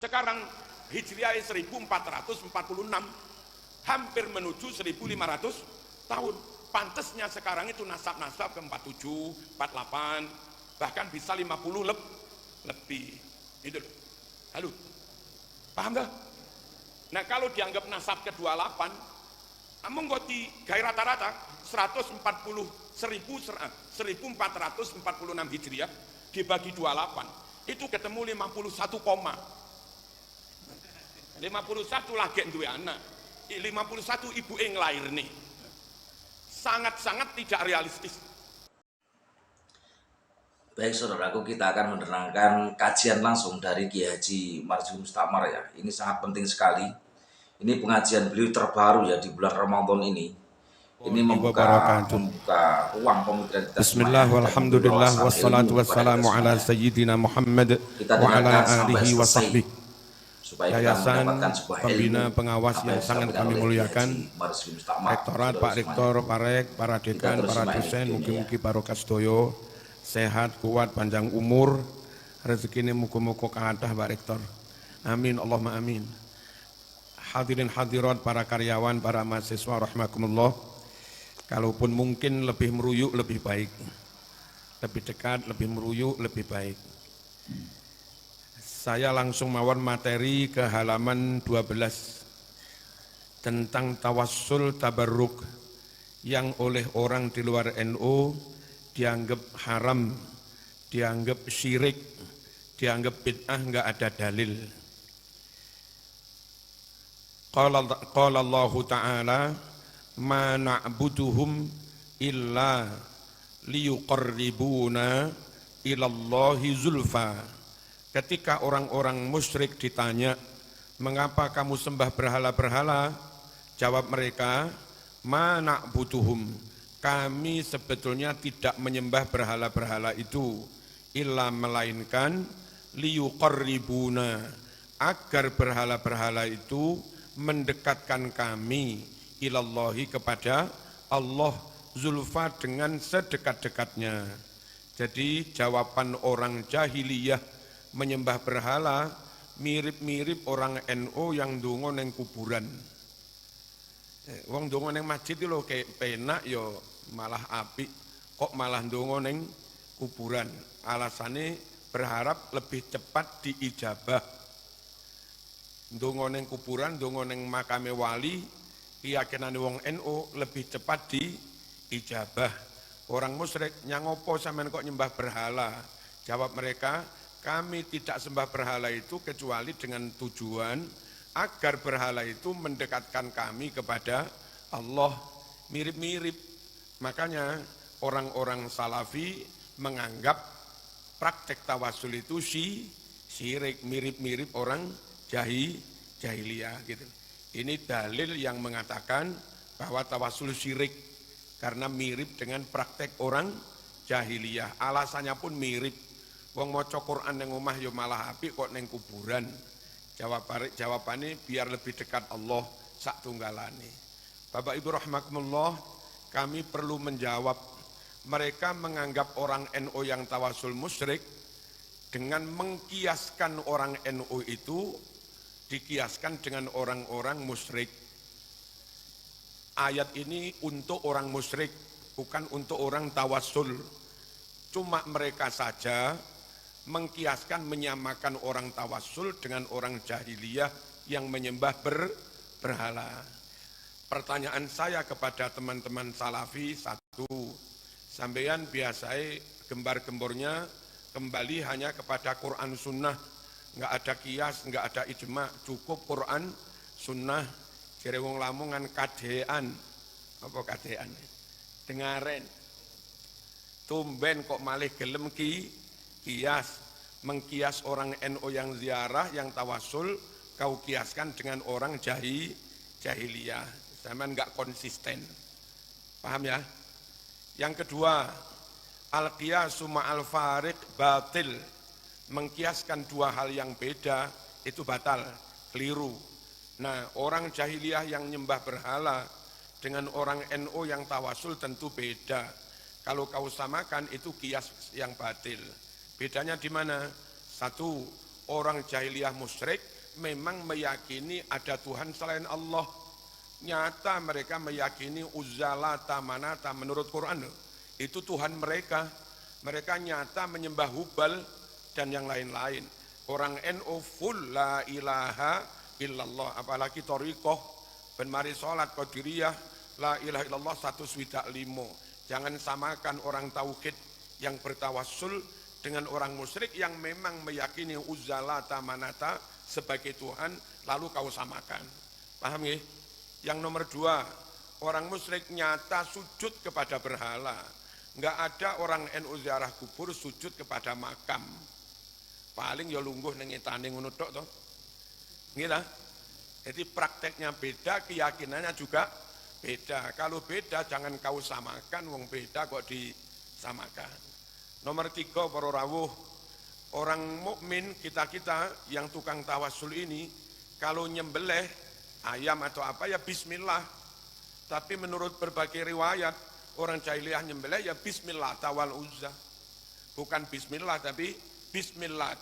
Sekarang Hijriah 1446, hampir menuju 1500 tahun. Pantasnya sekarang itu nasab-nasab ke 47, 48, bahkan bisa 50 lebih. Itu loh. Halo, paham gak? Nah kalau dianggap nasab ke 28, menggoti gaya rata-rata 1446 Hijriah dibagi 28 itu ketemu 51 koma 51 lagi duwe anak 51 ibu yang lahir nih, sangat-sangat tidak realistis. Baik saudaraku, kita akan menerangkan kajian langsung dari Kiai Haji Marzuki Mustamar ya. Ini sangat penting sekali. Ini pengajian beliau terbaru ya di bulan Ramadan ini. Ini membuka ruang pemikiran kita. Bismillah walhamdulillah wassalatu wassalamu ala sayyidina Muhammad wa ala alihi wa sahbihi. Yayasan Pembina Pengawas yang sangat kami muliakan, Rektorat, Pak Rektor, Pak Rek, para dekan, para dosen, mugi-mugi barokah sedoyo, sehat, kuat, panjang umur, rezekine muga-muga kathah Pak Rektor. Amin Allahumma amin. Hadirin hadirat, para karyawan, para mahasiswa rahimakumullah. Kalaupun mungkin lebih meruyuk lebih baik, lebih dekat, lebih meruyuk lebih baik. Saya langsung mawon materi ke halaman 12 tentang tawassul tabarruk yang oleh orang di luar NU dianggap haram, dianggap syirik, dianggap bid'ah, enggak ada dalil. Qala Allah Ta'ala ma na'buduhum illa liyuqarribuna ilallahi zulfa. Ketika orang-orang musyrik ditanya, mengapa kamu sembah berhala-berhala? Jawab mereka, ma na'buduhum, kami sebetulnya tidak menyembah berhala-berhala itu, illa melainkan liyuqarribuna, agar berhala-berhala itu mendekatkan kami ilallahi, kepada Allah, zulfa, dengan sedekat-dekatnya. Jadi jawaban orang jahiliyah menyembah berhala mirip-mirip orang NU yang ndonga neng kuburan. Wong ndonga neng masjid itu lho kayak penak yo malah apik, kok malah ndonga neng kuburan. Alasannya berharap lebih cepat diijabah. Ndonga neng kuburan, ndonga neng makame wali, keyakinan wong NU lebih cepat diijabah. Orang musyrik, nyangopo sampean kok nyembah berhala? Jawab mereka, kami tidak sembah berhala itu kecuali dengan tujuan agar berhala itu mendekatkan kami kepada Allah. Mirip-mirip. Makanya orang-orang salafi menganggap praktek tawasul itu syirik, mirip-mirip orang jahiliyah gitu. Ini dalil yang mengatakan bahwa tawasul syirik karena mirip dengan praktek orang jahiliyah. Alasannya pun mirip. Wong maca Quran neng omah yo malah apik kok neng kuburan. Jawabannya biar lebih dekat Allah sak tunggalane. Bapak Ibu rahimakumullah, kami perlu menjawab. Mereka menganggap orang NU yang tawasul musyrik dengan mengkiaskan orang NU itu dikiaskan dengan orang-orang musyrik. Ayat ini untuk orang musyrik, bukan untuk orang tawasul. Cuma mereka saja mengkiaskan, menyamakan orang tawasul dengan orang jahiliyah yang menyembah berhala. Pertanyaan saya kepada teman-teman salafi, satu, sampeyan biasanya gembar-gembornya kembali hanya kepada Quran Sunnah, nggak ada kias, nggak ada ijma, cukup Quran Sunnah. Jere wong Lamongan kadean, apa kadean? Dengaren, tumben kok malih gelem kias, mengkias orang NU yang ziarah, yang tawasul, kau kiaskan dengan orang jahiliyah. Zaman enggak konsisten. Paham ya? Yang kedua, al-qiyasu ma'al fariq batil. Mengkiaskan dua hal yang beda itu batal, keliru. Nah, orang jahiliyah yang nyembah berhala dengan orang NU yang tawasul tentu beda. Kalau kau samakan itu kias yang batil. Bedanya di mana? Satu, orang jahiliyah musyrik memang meyakini ada Tuhan selain Allah. Nyata mereka meyakini Uzza, Lata, Manata menurut Quran. Itu Tuhan mereka. Mereka nyata menyembah Hubal dan yang lain-lain. Orang NU full la ilaha illallah, apalagi Thariqah ben mari salat Qadiriyah la ilaha illallah 125. Jangan samakan orang tauhid yang bertawassul dengan orang musyrik yang memang meyakini Uzza, Lata, Manata sebagai Tuhan, lalu kau samakan. Paham ya? Yang nomor 2, orang musyrik nyata sujud kepada berhala. Enggak ada orang NU ziarah kubur sujud kepada makam. Paling ya lungguh ning etane ngono tok to. Nggih ta? Jadi prakteknya beda, keyakinannya juga beda. Kalau beda jangan kau samakan, wong beda kok disamakan. Nomor 3 para rawuh, orang mukmin kita-kita yang tukang tawassul ini kalau nyembelih ayam atau apa ya bismillah. Tapi menurut berbagai riwayat orang jahiliyah nyembelih ya bismillah wal uzza. Bukan bismillah tapi bismillah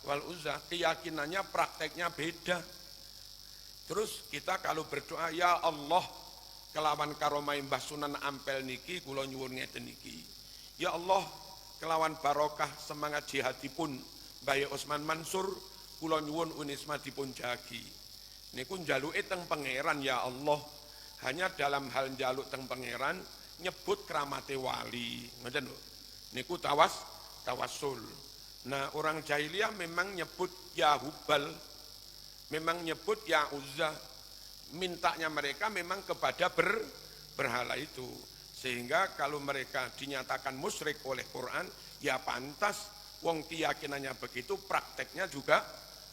wal uzza. Keyakinannya prakteknya beda. Terus kita kalau berdoa ya Allah kelawan karomai Mbah Sunan Ampel niki kula nyuwun ngeten niki. Ya Allah kelawan barokah semangat jihadipun Bayi Osman Mansur kula nyuwun Unisma dipun jagi. Niku njaluke teng pangeran ya Allah. Hanya dalam hal njaluk teng pangeran nyebut kramate wali. Ngoten lho. Niku tawassul. Nah, orang jahiliyah memang nyebut ya Hubal, memang nyebut ya Uzza. Mintanya mereka memang kepada berhala itu. Sehingga kalau mereka dinyatakan musyrik oleh Quran, ya pantas wong keyakinannya begitu, prakteknya juga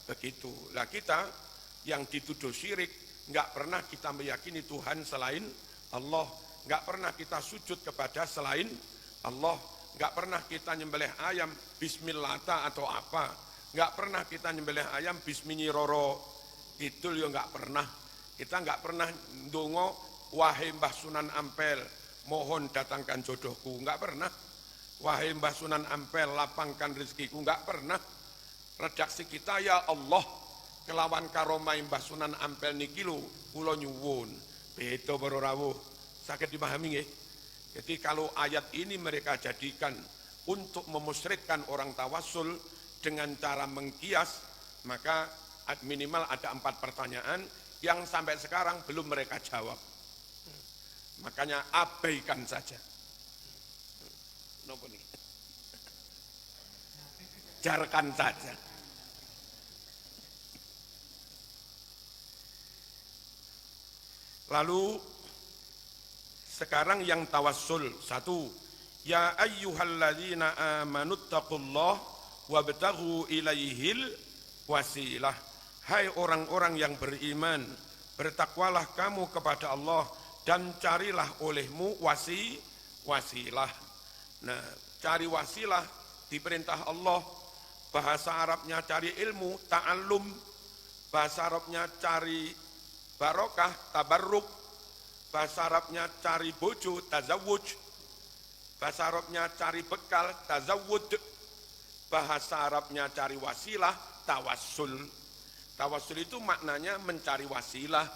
begitu. Lah kita yang dituduh syirik, enggak pernah kita meyakini Tuhan selain Allah, enggak pernah kita sujud kepada selain Allah, enggak pernah kita nyembelih ayam bismillah atau apa, enggak pernah kita nyembelih ayam bisminyiroro kidul ya enggak pernah. Kita enggak pernah ndonga wahai Mbah Sunan Ampel mohon datangkan jodohku, enggak pernah. Wahai Mbah Sunan Ampel lapangkan rezekiku, enggak pernah. Redaksi kita ya Allah kelawan karomai Mbah Sunan Ampel niki lho kula nyuwun. Beda para rawuh. Saged dipahami nggih? Jadi kalau ayat ini mereka jadikan untuk memusyrikkan orang tawassul dengan cara mengkias, maka minimal ada 4 pertanyaan yang sampai sekarang belum mereka jawab. Makanya abaikan saja. Nopo nih? Jarkan saja. Lalu sekarang yang tawassul 1, ya ayyuhalladzina amanuttaqullah wabtaghu ilaihil wasilah. Hai orang-orang yang beriman, bertakwalah kamu kepada Allah dan carilah olehmu wasilah. Nah, cari wasilah diperintah Allah. Bahasa Arabnya cari ilmu, ta'allum. Bahasa Arabnya cari barokah, tabarruk. Bahasa Arabnya cari bojo, tazawuj. Bahasa Arabnya cari bekal, tazawud. Bahasa Arabnya cari wasilah, tawassul. Tawassul itu maknanya mencari wasilah.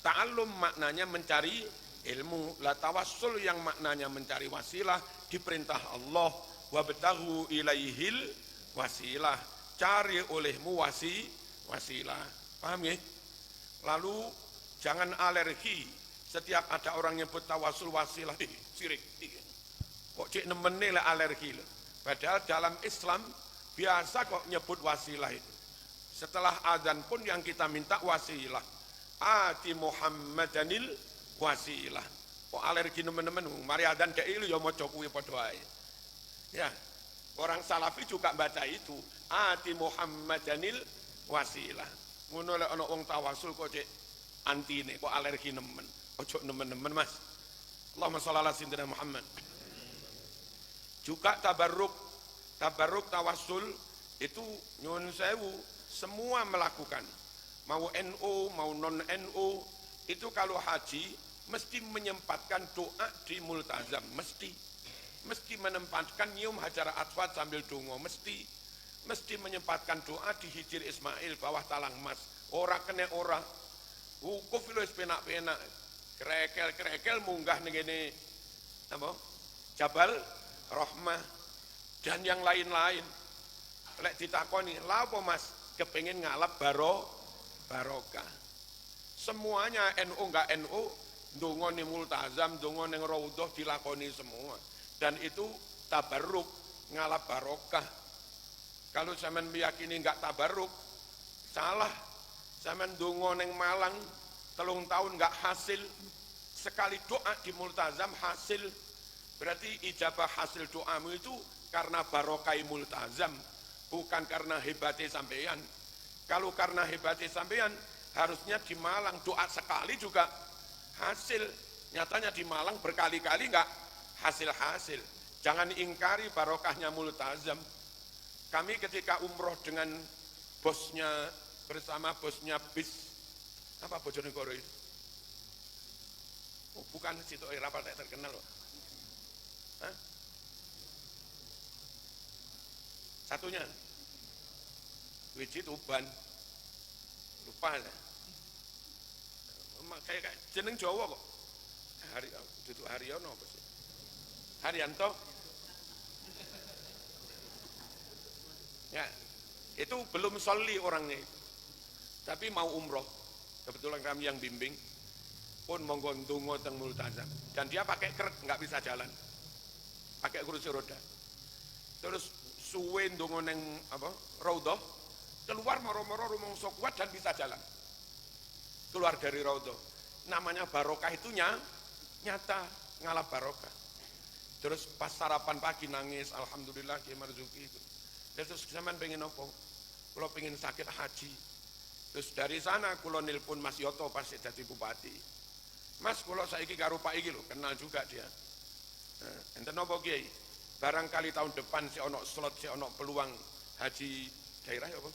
Ta'allum maknanya mencari ilmu. La tawassul yang maknanya mencari wasilah diperintah Allah. Wabtaghu ilaihil wasilah. Cari olehmu wasilah. Paham ya? Lalu jangan alergi setiap ada orang nyebut tawassul wasilah, sirik. Kok cik nemene lah alergi loh. Padahal dalam Islam biasa kok nyebut wasilah itu. Setelah adzan pun yang kita minta wasilah. Ati Muhammadanil wasilah. Kok alergi nemen-nemen, mari adzan kayak itu ya maca kuwi padha ae. Ya. Orang Salafi juga baca itu. Ati Muhammadanil wasilah. Ngono lek ana wong tawassul kok cek antine, kok alergi nemen. Ojo nemen-nemen Mas. Allahumma shalli ala sayyidina Muhammad. Juga tabarruk tawassul itu nyuwun sewu semua melakukan. Mau NU, mau non NU, itu kalau haji mesti menyempatkan doa di multazam, mesti menempatkan nyium hajar aswad sambil dongo, mesti mesti menyempatkan doa di Hijir Ismail bawah talang emas. Ora kene ora. Wukuf lho wis penak-penak. Krekel-krekel munggah ning ngene apa? Jabal Rahmah dan yang lain-lain. Lek ditakoni, "Lha apa Mas? Kepengin ngalap barokah." Semuanya NU enggak NU, ndonga ning multazam, ndonga ning raudhah dilakoni semua. Dan itu tabarruk, ngalap barokah. Kalau sampean meyakini enggak tabarruk, salah. Sampean ndonga ning Malang 3 tahun enggak hasil, sekali doa di multazam hasil. Berarti ijabah hasil doamu itu karena barokai multazam, bukan karena hebatnya sampean. Kalau karena hebatnya sampean, harusnya di Malang doa sekali juga hasil. Nyatanya di Malang berkali-kali enggak hasil-hasil. Jangan ingkari barokahnya multazam. Kami ketika umroh dengan bosnya, bersama bosnya bis, apa Bojonegoro itu? Oh, bukan situ rapal tak terkenal loh. Hah? Satunya Wiji Tuban, lupa ya. Kayak jeneng Jawa kok. Duduk Haryono apa sih? Haryanto. Ya, itu belum soli orangnya, tapi mau umroh. Kebetulan kami yang bimbing, pun monggo ndonga teng multazam. Dan dia pakai krek, nggak bisa jalan, pakai kursi roda. Terus suwe ndonga neng apa raudhah, keluar moro-moro rumangsa kuat dan bisa jalan. Keluar dari raudhah. Namanya barokah itu nyata, ngalap barokah. Terus pas sarapan pagi nangis, alhamdulillah Kiai Marzuki. Terus sampean pengen apa? Kalau pengen sakit haji. Terus dari sana kula nelpon Mas Yoto pas jadi bupati. Mas, kula saiki karo Pak iki lho, kenal juga dia. Enten napa Kiai? Barangkali tahun depan si ono slot, si ono peluang haji daerah ya apa?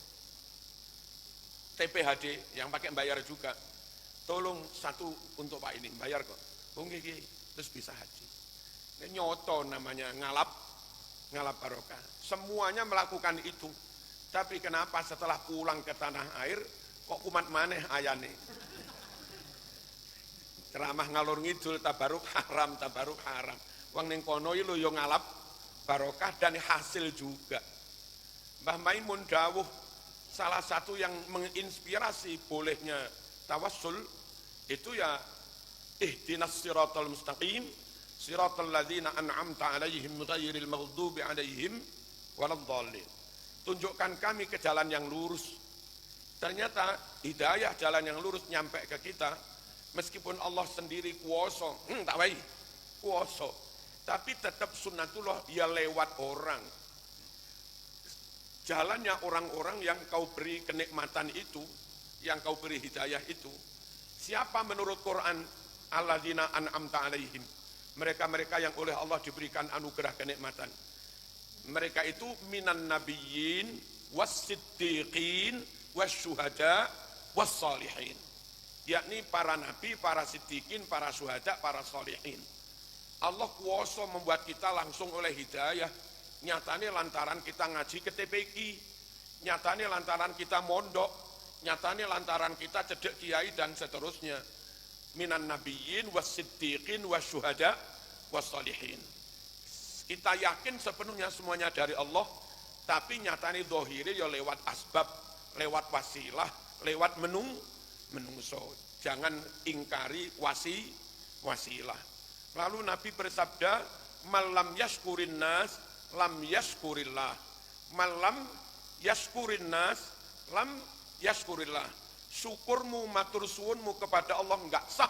TPHD yang pakai bayar juga. Tolong satu untuk Pak ini, bayar kok. Oh nggih Kiai, terus bisa haji. Ini nyoto namanya ngalap barokah. Semuanya melakukan itu. Tapi kenapa setelah pulang ke tanah air kok kumat maneh ayane? Ceramah ngalor ngidul tabaruk haram. Wong ning kono lho yo ngalap barokah dan hasil juga. Mbah Maimun dawuh salah satu yang menginspirasi bolehnya tawassul itu ya ihdinas siratal mustaqim siratal ladzina an'amta 'alaihim ghairil maghdubi 'alaihim waladdallin. Tunjukkan kami ke jalan yang lurus. Ternyata hidayah jalan yang lurus nyampe ke kita meskipun Allah sendiri kuasa, tak baik kuasa, tapi tetap sunnatullah dia lewat orang. Jalannya orang-orang yang kau beri kenikmatan itu, yang kau beri hidayah itu. Siapa menurut Quran? Alladzina an'amta 'alaihim. Mereka-mereka yang oleh Allah diberikan anugerah kenikmatan. Mereka itu minan nabiyyin was-siddiqin wasyuhada was-salihin. Yakni para nabi, para siddiqin, para syuhada, para salihin. Allah kuasa membuat kita langsung oleh hidayah. Nyatanya lantaran kita ngaji ke TPQ, nyatanya lantaran kita mondok, nyatanya lantaran kita cedek kiai dan seterusnya. Minan nabiyyin was-siddiqin wasyuhada was-salihin. Kita yakin sepenuhnya semuanya dari Allah, tapi nyatanya zahire ya lewat asbab, lewat wasilah, lewat menungso. Jangan ingkari wasilah. Lalu Nabi bersabda, "Malam yashkurin nas, lam yashkurillah. Malam yashkurin nas, lam yashkurillah." Syukurmu, matur suwunmu kepada Allah enggak sah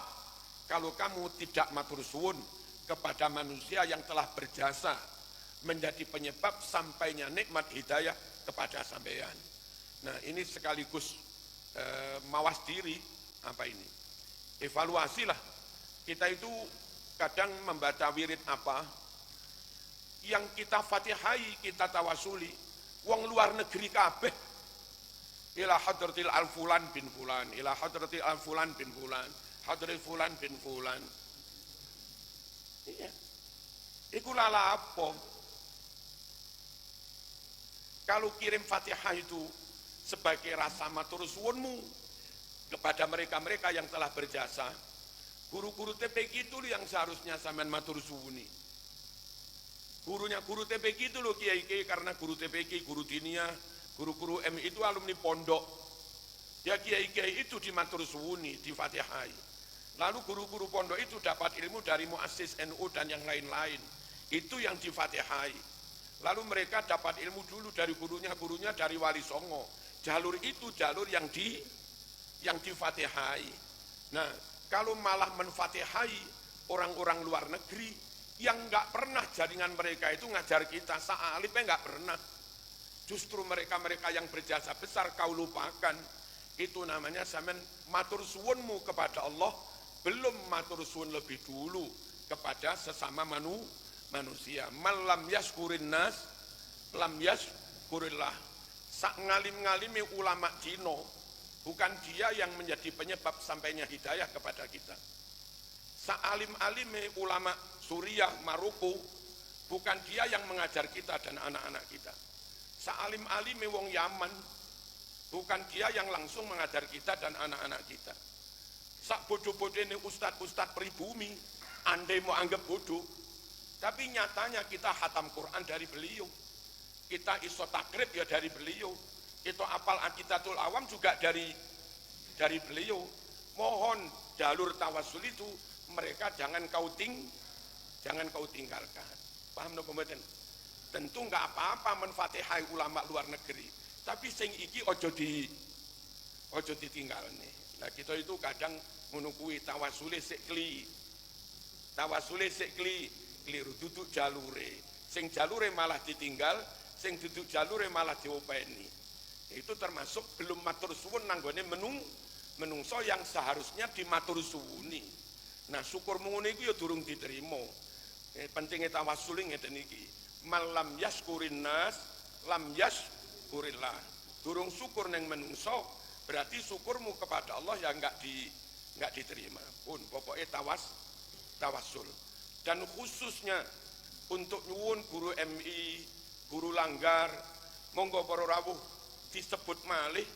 kalau kamu tidak matur suwun kepada manusia yang telah berjasa menjadi penyebab sampainya nikmat hidayah kepada sampean. Nah, ini sekaligus mawas diri apa ini? Evaluasilah. Kita itu kadang membaca wirid apa yang kita fatihai, kita tawasuli, wong luar negeri kabeh. Ila hadratil al-fulan bin fulan, ila hadratil al-fulan bin fulan, hadratil fulan bin fulan. Iya. Iku lala apa? Kalau kirim Fatihah itu sebagai rasa matur suwunmu kepada mereka-mereka yang telah berjasa, guru-guru TPQ itu yang seharusnya sampean matur suwuni. Gurunya guru TPQ itu loh kiai-kiai, karena guru TPQ, guru dinia, guru-guru MI itu alumni pondok. Ya kiai-kiai itu dimatur suwuni, difatihai. Lalu guru-guru pondok itu dapat ilmu dari muassis NU dan yang lain-lain. Itu yang difatihai. Lalu mereka dapat ilmu dulu dari gurunya dari Wali Songo. Jalur itu jalur yang difatihai. Nah, kalau malah menfatihai orang-orang luar negeri yang nggak pernah jaringan mereka itu ngajar kita, sa'alifnya nggak pernah. Justru mereka-mereka yang berjasa besar kau lupakan. Itu namanya sampean matur suwunmu kepada Allah, belum matur suwun lebih dulu kepada sesama manusia. Malam yaskurin nas, lam yaskurillah. Sak ngalim-ngalimi ulama Cino, bukan dia yang menjadi penyebab sampainya hidayah kepada kita. Sa'alim-alime ulama Suriah, Maroko, bukan dia yang mengajar kita dan anak-anak kita. Sa'alim-alime wong Yaman, bukan dia yang langsung mengajar kita dan anak-anak kita. Sak bodoh-bodoh ini ustad-ustad pribumi, andai mau anggap bodoh, tapi nyatanya kita hatam Quran dari beliau, kita iso takrib ya dari beliau, kita apal Aqidatul Awam juga dari beliau. Mohon jalur tawasul itu mereka jangan kau tinggalkan. Paham no kompeten? Tentu nggak apa-apa menfatihai ulama luar negeri, tapi sing iki ojo ditinggal nih. Nah kita itu kadang menunggu tawasule sekli, keliru duduk jalure, sing jalure malah ditinggal, sing duduk jalure malah diopeni. Itu termasuk belum matur suwun nanggone menungso yang seharusnya dimatur suwuni. Nah syukur ngono iku ya durung diterima. Pentingnya tawasul ngeten iki. Malam yaskurin nas, lam yaskurillah. Durung syukur neng menungso, berarti syukurmu kepada Allah yang enggak diterima. Pun pokoknya tawasul. Dan khususnya untuk nyuwun guru MI, guru Langgar, monggo para rawuh disebut malih.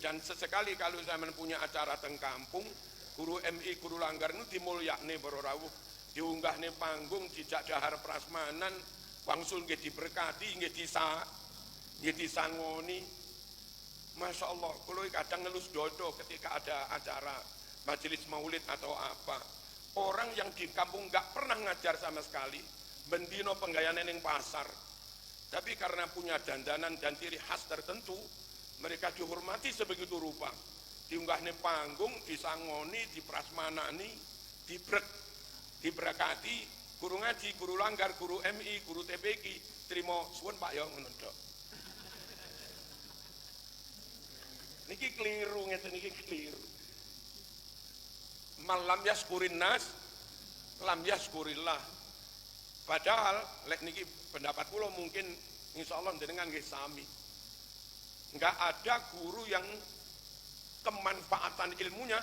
Dan sesekali kalau saya punya acara teng kampung, guru MI, guru Langgar itu dimulyakne para rawuh, diunggahne panggung, dijak dahar prasmanan, wangsul nggih diberkati, nggih disangoni. Masya Allah, kalau kadang ngelus dodo ketika ada acara majelis maulid atau apa, orang yang di kampung nggak pernah ngajar sama sekali, bendino penggayaan ning pasar, tapi karena punya dandanan dan ciri khas tertentu, mereka dihormati sebegitu rupa, diunggahne panggung, disangoni, diprasmanani, diberkati, guru ngaji, guru Langgar, guru MI, guru TPQ, terima suwun Pak ya ngono tok. Niki keliru, ngeten niki keliru. Malam yaskurin nas, lam yaskurillah. Padahal lek niki pendapat kula mungkin insyaallah jenengan nggih sami. Enggak ada guru yang kemanfaatan ilmunya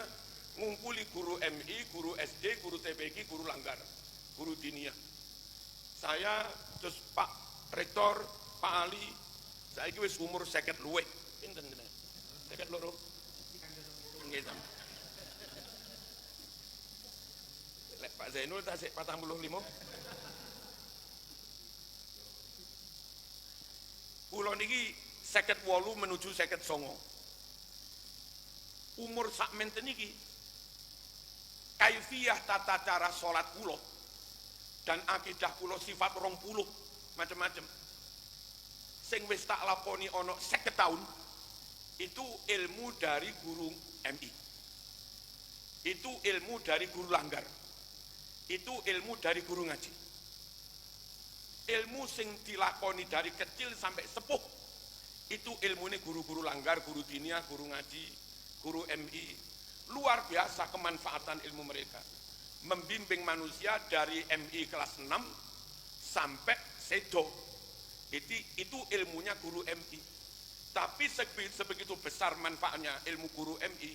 ngumpuli guru MI, guru SD, guru TPQ, guru Langgar, guru dinia. Saya terus Pak Rektor, Pak Ali, saya wis umur 50 luwih. Pinten jenengan? 50 loro. Nggih sampe. Lek Pak Zainul tasik 45. Kula niki 58 menuju 59. Umur sak menten niki kaifiyah tata cara salat kula dan akidah kula sifat 20 macam-macam. Sing wis tak lakoni ana 50 tahun itu ilmu dari guru MI. Itu ilmu dari guru Langgar. Itu ilmu dari guru ngaji. Ilmu sing dilakoni dari kecil sampai sepuh itu ilmunya guru-guru Langgar, guru dinia, guru ngaji, guru MI. Luar biasa kemanfaatan ilmu mereka. Membimbing manusia dari MI kelas 6 sampai sedo. Itu ilmunya guru MI. Tapi sebegitu besar manfaatnya ilmu guru MI,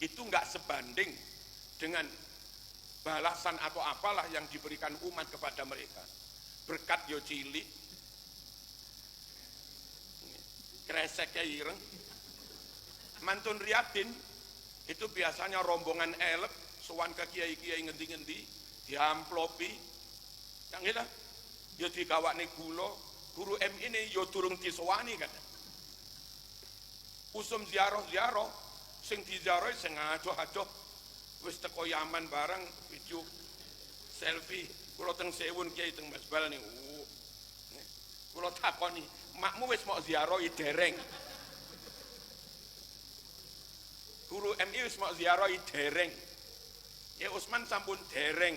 itu enggak sebanding dengan balasan atau apalah yang diberikan umat kepada mereka. Berkat yo cilik, kresek ireng. Mantun Riyadin itu biasanya rombongan elek sowan ke kiai-kiai ngendi-ngendi diamplopi. Yang kita yo digawakne guru M ini yo durung disowani kan. Usum ziarah-ziarah sing diziarahi sing adoh-adoh wis teko Yaman barang video selfie kula teng Sewun Kiai teng Masbal niku. Kula takoni, makmu wis mau ziarahi dereng. Guru MI wis mau ziarahi dereng. Ya Usman sampun dereng.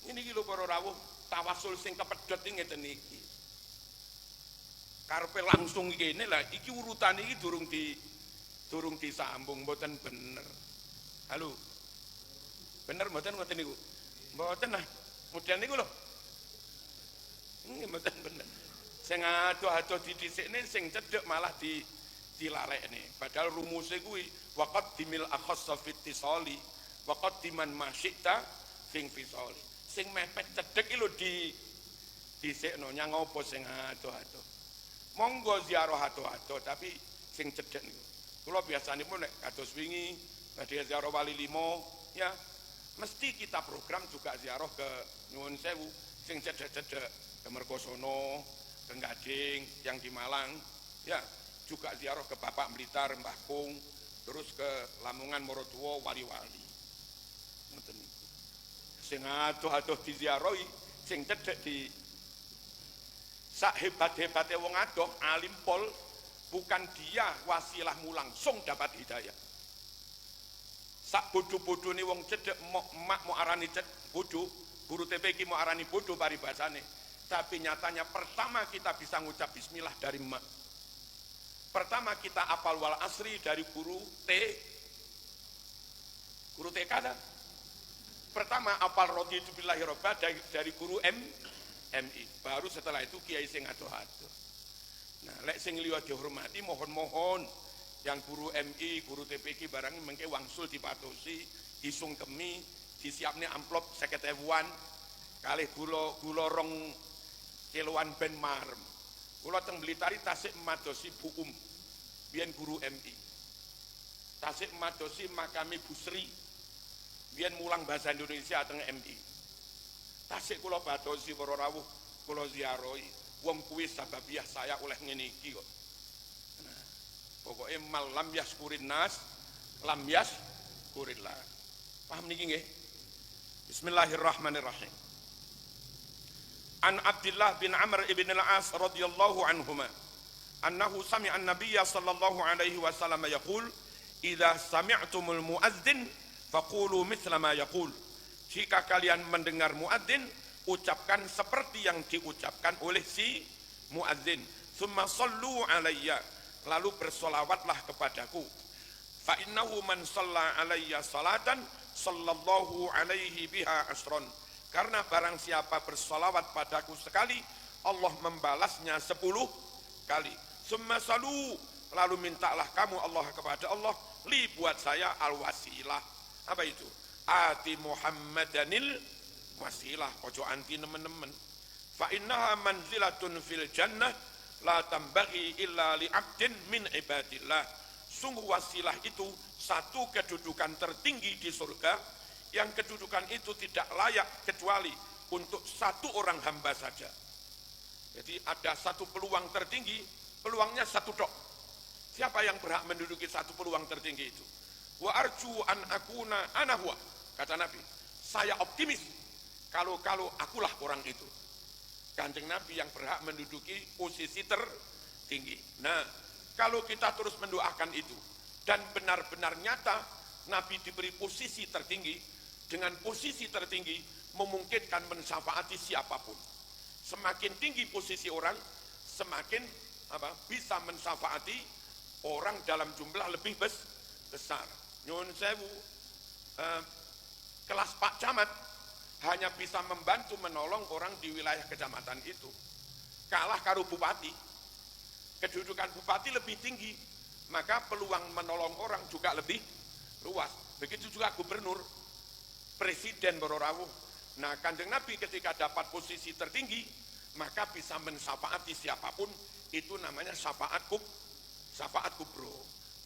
Ini iki lho para rawuh, tawasul sing kepedhot iki ngeten iki. Karepe langsung kene lah, iki urutan iki durung disambung mboten bener. Halo. Bener mboten ngoten niku? Mboten nah. Mudian niku lho. Ini mboten bener. Sing adoh-adoh didhisikne sing cedhek malah dilalekne. Padahal rumusé kuwi waqad dimil akhassa fit tisali waqad diman masyita fing fisali. Sing mepet cedhek iki lho dhisikno nyang apa sing adoh-adoh. Monggo ziarah adoh-adoh tapi sing cedhek niku. Kula biasanipun nek kados wingi badhe ziarah Wali Limo ya mesti kita program juga ziarah ke Nyuwun Sewu sing cedhek-cedhek ke Mergosono, ke Gading yang di Malang ya juga ziarah ke Bapak Blitar, Mbah Kung, terus ke Lamongan, Morotuwo, wali-wali. Ngoten niku. Sing adoh-adoh diziarahi, sing cedhek di sak hebat-hebate wong adoh alim pol bukan dia wasilahmu langsung dapat hidayah. Sak bodoh-bodohne wong cedhek mak mau arani bodoh, guru TPQ mau arani bodoh paribasane. Tapi nyatanya pertama kita bisa ngucap bismillah dari mak. Pertama kita apal wal asri dari guru TK kan? Pertama apal raditu billahi robba dari guru MI. Baru setelah itu kiai sing adoh-adoh. Nah, lek sing liya dihormati mohon-mohon yang guru MI, guru TPQ barang mengke wangsul dipatosi, disungkemi, disiapne amplop 50.000-an kalih gula rong kiloan ben marem. Kula teng Blitari tasik madosi Bu biyen guru MI. Tasik madosi makami Bu Sri biyen mulang bahasa Indonesia teng MI. Tasik kula badosi para rawuh kula ziarahi. Wong kuwi sababiah saya oleh ngene iki kok. Nah, pokoke mal lam yaskurin nas lam yaskurillah. Paham niki nggih? Bismillahirrahmanirrahim. An Abdullah bin Amr ibn al-As radhiyallahu anhuma annahu sami'a an-nabiyya sallallahu alaihi wasallam yaqul idza sami'tumul muadzin faqulu mithla ma yaqul. Jika kalian mendengar muadzin, ucapkan seperti yang diucapkan oleh si muadzin. Tsumma sallu alayya, lalu bersolawatlah kepadaku. Fa innahu man shalla alayya salatan sallallahu alaihi biha asron. Karena barang siapa bersolawat padaku sekali, Allah membalasnya 10 kali. Tsumma sallu, lalu mintalah kamu Allah kepada Allah, li buat saya al-wasilah. Apa itu? Ati Muhammadanil wasilah, ojo anti nemen-nemen. Fa innaha manzilatun fil jannah la tambaghi illa li 'abdin min ibadillah. Sungguh wasilah itu satu kedudukan tertinggi di surga, yang kedudukan itu tidak layak kecuali untuk satu orang hamba saja. Jadi ada satu peluang tertinggi, peluangnya satu tok. Siapa yang berhak menduduki satu peluang tertinggi itu? Wa arju an akuna ana huwa, kata Nabi. Saya optimis kalau akulah orang itu. Kanjeng Nabi yang berhak menduduki posisi tertinggi. Nah, kalau kita terus mendoakan itu dan benar-benar nyata Nabi diberi posisi tertinggi, dengan posisi tertinggi memungkinkan mensyafaati siapapun. Semakin tinggi posisi orang, semakin bisa mensyafaati orang dalam jumlah lebih besar. Nyuwun sewu, kelas Pak Camat hanya bisa membantu menolong orang di wilayah kecamatan itu. Kalah karo bupati. Kedudukan bupati lebih tinggi, maka peluang menolong orang juga lebih luas. Begitu juga gubernur, presiden berorawuh. Nah, Kanjeng Nabi ketika dapat posisi tertinggi, maka bisa mensyafaati siapapun itu namanya syafaat kubro.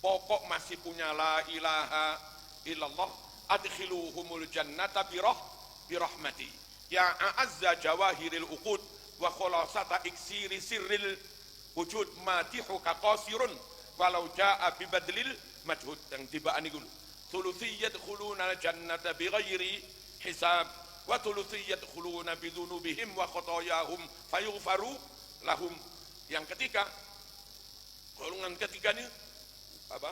Pokok masih punya la ilaha illallah, adkhiluhumul jannata birahmati. Ya a'azza jawahiril uqud wa khulasata iksiri sirril wujud matihuka qasirun walau jaa bibadlil majhud. Yang tibaan iku thuluthi yadkhuluna al-jannata bighairi hisab wa thuluthi yadkhuluna bidhunubihim wa khotoyahum fayughfaru lahum. Yang ketiga, golongan ketiga ini apa?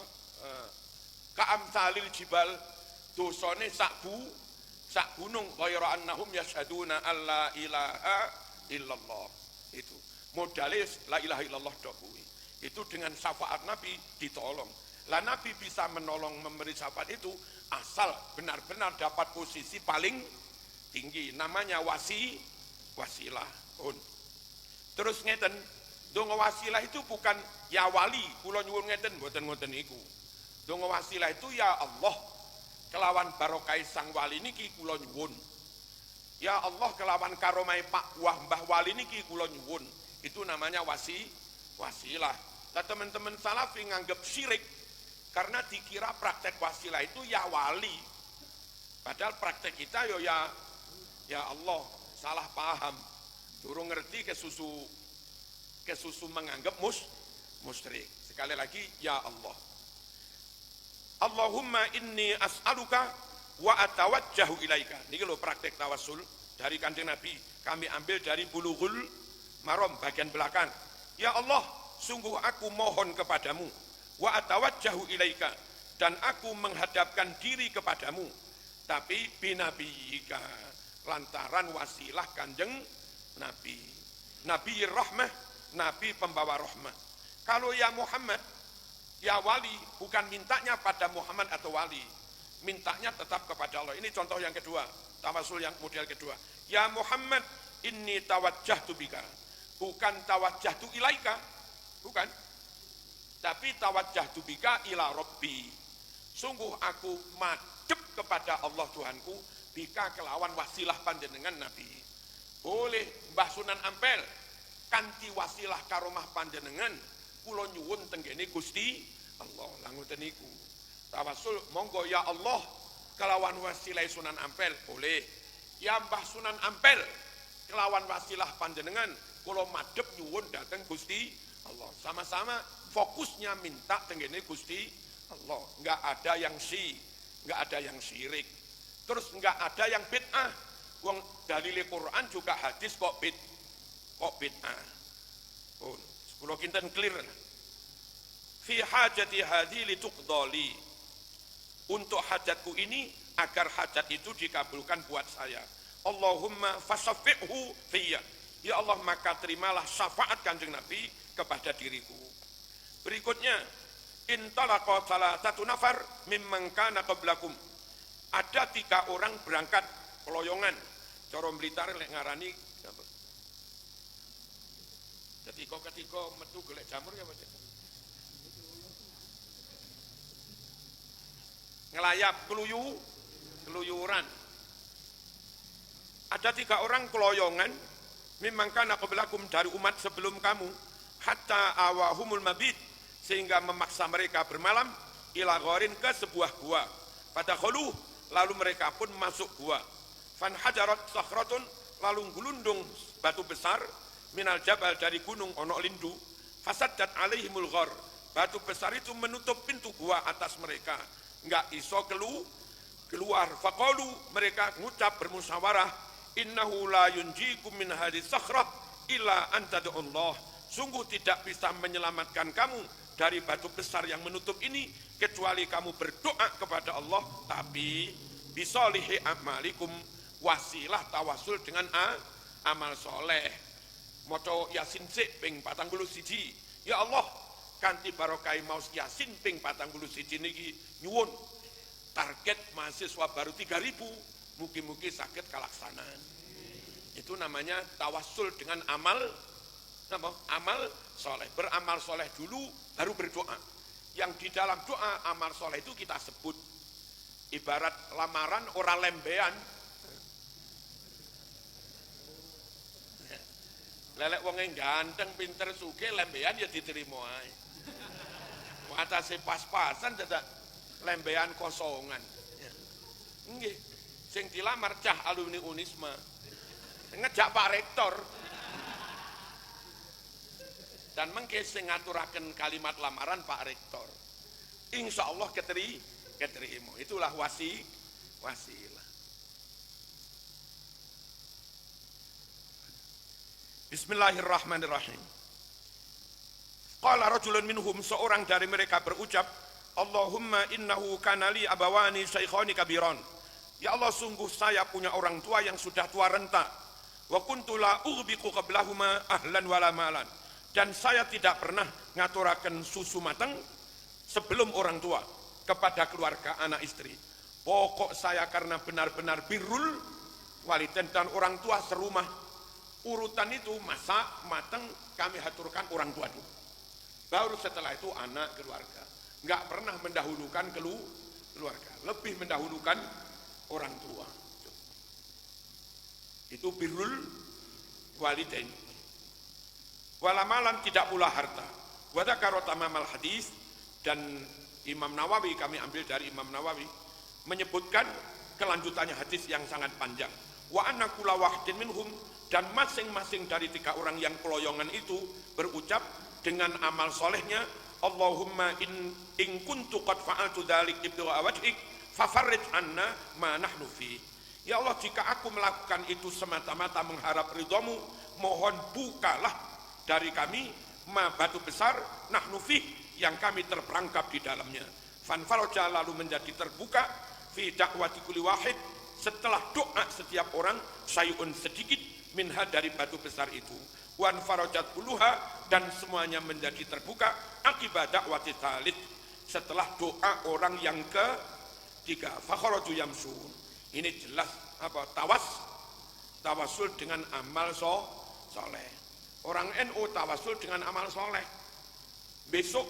Ka'amsalil jibal, dosane sak gunung, ghayra annahum yashhaduna alla ilaha illallah. Itu modalnya la ilaha illallah dok kuwi. Itu dengan syafaat Nabi ditolong. Lah Nabi bisa menolong memberi syafaat itu asal benar-benar dapat posisi paling tinggi, namanya wasilah. Terus ngeten, donga wasilah itu bukan ya wali, kula nyuwun ngeten, mboten ngoten niku. Donga wasilah itu ya Allah, kelawan barokah sang wali niki kula nyuwun. Ya Allah, kelawan karomai Pak Wah Mbah Wali niki kula nyuwun. Itu namanya wasilah. Nah, teman-teman salafi nganggep syirik karena dikira praktek wasilah itu ya wali. Padahal praktek kita ya Allah, salah paham. Durung ngerti kesusu menganggap musyrik. Sekali lagi ya Allah. Allahumma inni as'aluka wa atawajjahu ilaika. Ini lho praktek tawassul dari Kanjeng Nabi. Kami ambil dari Bulughul Maram bagian belakang. Ya Allah, sungguh aku mohon kepadamu. Wa atawajjahu ilaika, dan aku menghadapkan diri kepadamu. Tapi binabiyika, lantaran wasilah Kanjeng Nabi. Nabi rahmah, Nabi pembawa rahmah. Kalau ya Muhammad, ya wali, bukan mintanya pada Muhammad atau wali, mintanya tetap kepada Allah. Ini contoh yang kedua, tawasul yang model kedua. Ya Muhammad, inni tawajjahtu bika, bukan tawajjahtu ilaika, bukan, tapi tawajjahtu bika ila Rabbi. Sungguh aku madhep kepada Allah Tuhanku, bika kelawan wasilah panjenengan Nabi. Boleh Mbah Sunan Ampel kanthi wasilah karomah panjenengan kula nyuwun tenggene Gusti Allah. Lah ngoten niku. Tawasul monggo ya Allah kelawan wasilah Sunan Ampel boleh. Ya Mbah Sunan Ampel kelawan wasilah panjenengan kula madhep nyuwun dhateng Gusti Allah. Sama-sama fokusnya minta tenggene Gusti Allah. Enggak ada yang enggak ada yang syirik. Terus enggak ada yang bid'ah. Wong dalile Quran juga hadis kok bid'ah. Oh, kula kinten clear. Fi hajati hadi lituqdali. Untuk hajatku ini agar hajat itu dikabulkan buat saya. Allahumma fasaffi'hu fiyya. Ya Allah, maka terimalah syafaat Kanjeng Nabi kepada diriku. Berikutnya, intalaqa salasatu nafar mimman kana qablakum. Ada 3 orang berangkat keloyongan. Cara Blitar lek ngarani apa? Ketika metu golek jamur ya Mas. Ngelayap keluyuran. Ada 3 orang keloyongan memang kana qablakum dari umat sebelum kamu, hatta awahumul mabit, sehingga memaksa mereka bermalam ila gharin ke sebuah gua. Pada khulu, lalu mereka pun masuk gua. Fan hajarat sakhratun, lalu gulundung batu besar minal jabal dari gunung ono lindu. Fasaddat alaihimul ghar, batu besar itu menutup pintu gua atas mereka, enggak iso keluar. Faqalu, mereka ngucap bermusyawarah, innahu la yunjikum min hadhihi sakhrah illa anta Allah. Sungguh tidak bisa menyelamatkan kamu dari batu besar yang menutup ini kecuali kamu berdoa kepada Allah. Tapi bisolihi amalikum, wasilah tawasul dengan amal soleh. Moco Yasin sik ping 41. Ya Allah, kanthi barokai maos Yasin ping 41 niki nyuwun target mahasiswa baru 3.000, mugi-mugi sakit kalaksanaan. Itu namanya tawasul dengan amal soleh. Beramal soleh dulu baru berdoa. Yang di dalam doa amal soleh itu kita sebut ibarat lamaran orang lembean. Lelek wong ganteng, pinter, sugih, lembean ya diterima ae. Atase pas-pasan dadak lembean kosongan. Nggih, sing dilamar cah alumni Unisma. Ngejak Pak Rektor. Dan mengke sing ngaturaken kalimat lamaran Pak Rektor. Insya Allah keterima. Itulah wasilah. Bismillahirrahmanirrahim. Qala rajulun minhum, seorang dari mereka berucap, Allahumma innahu kanali abawani syaikhani kabiran. Ya Allah, sungguh saya punya orang tua yang sudah tua renta. Wa kuntu la ughbiqu qablahuma ahlan wala malan. Dan saya tidak pernah ngaturaken susu mateng sebelum orang tua kepada keluarga anak istri. Pokok saya karena benar-benar birrul walidain dan orang tua serumah. Urutan itu masak, mateng, kami haturkan orang tua dulu. Baru setelah itu anak, keluarga. Enggak pernah mendahulukan keluarga, lebih mendahulukan orang tua. Itu birrul walidain. Walamalan, tidak pula harta. Wa dzakara tamamal hadis, dan Imam Nawawi, kami ambil dari Imam Nawawi, menyebutkan kelanjutannya hadis yang sangat panjang. Wa anna kulla wahidin minhum, dan masing-masing dari tiga orang yang keloyongan itu berucap dengan amal solehnya, Allahumma in kuntu qad fa'altu dzalik ibtigha'a wajhik fafarrij anna ma nahnu fi. Ya Allah, jika aku melakukan itu semata-mata mengharap ridhamu, mohon bukalah dari kami ma batu besar nahnu fi, yang kami terperangkap di dalamnya. Fanfaraja, lalu menjadi terbuka fi da'wati kulli wahid, setelah doa setiap orang, sayun sedikit minha dari batu besar itu. Wan farajat puluha, dan semuanya menjadi terbuka akibat dakwati thalith, setelah doa orang yang ketiga. Fakharaju yamsun. Ini jelas apa? Tawasul dengan amal soleh. Orang NU tawasul dengan amal soleh. Besok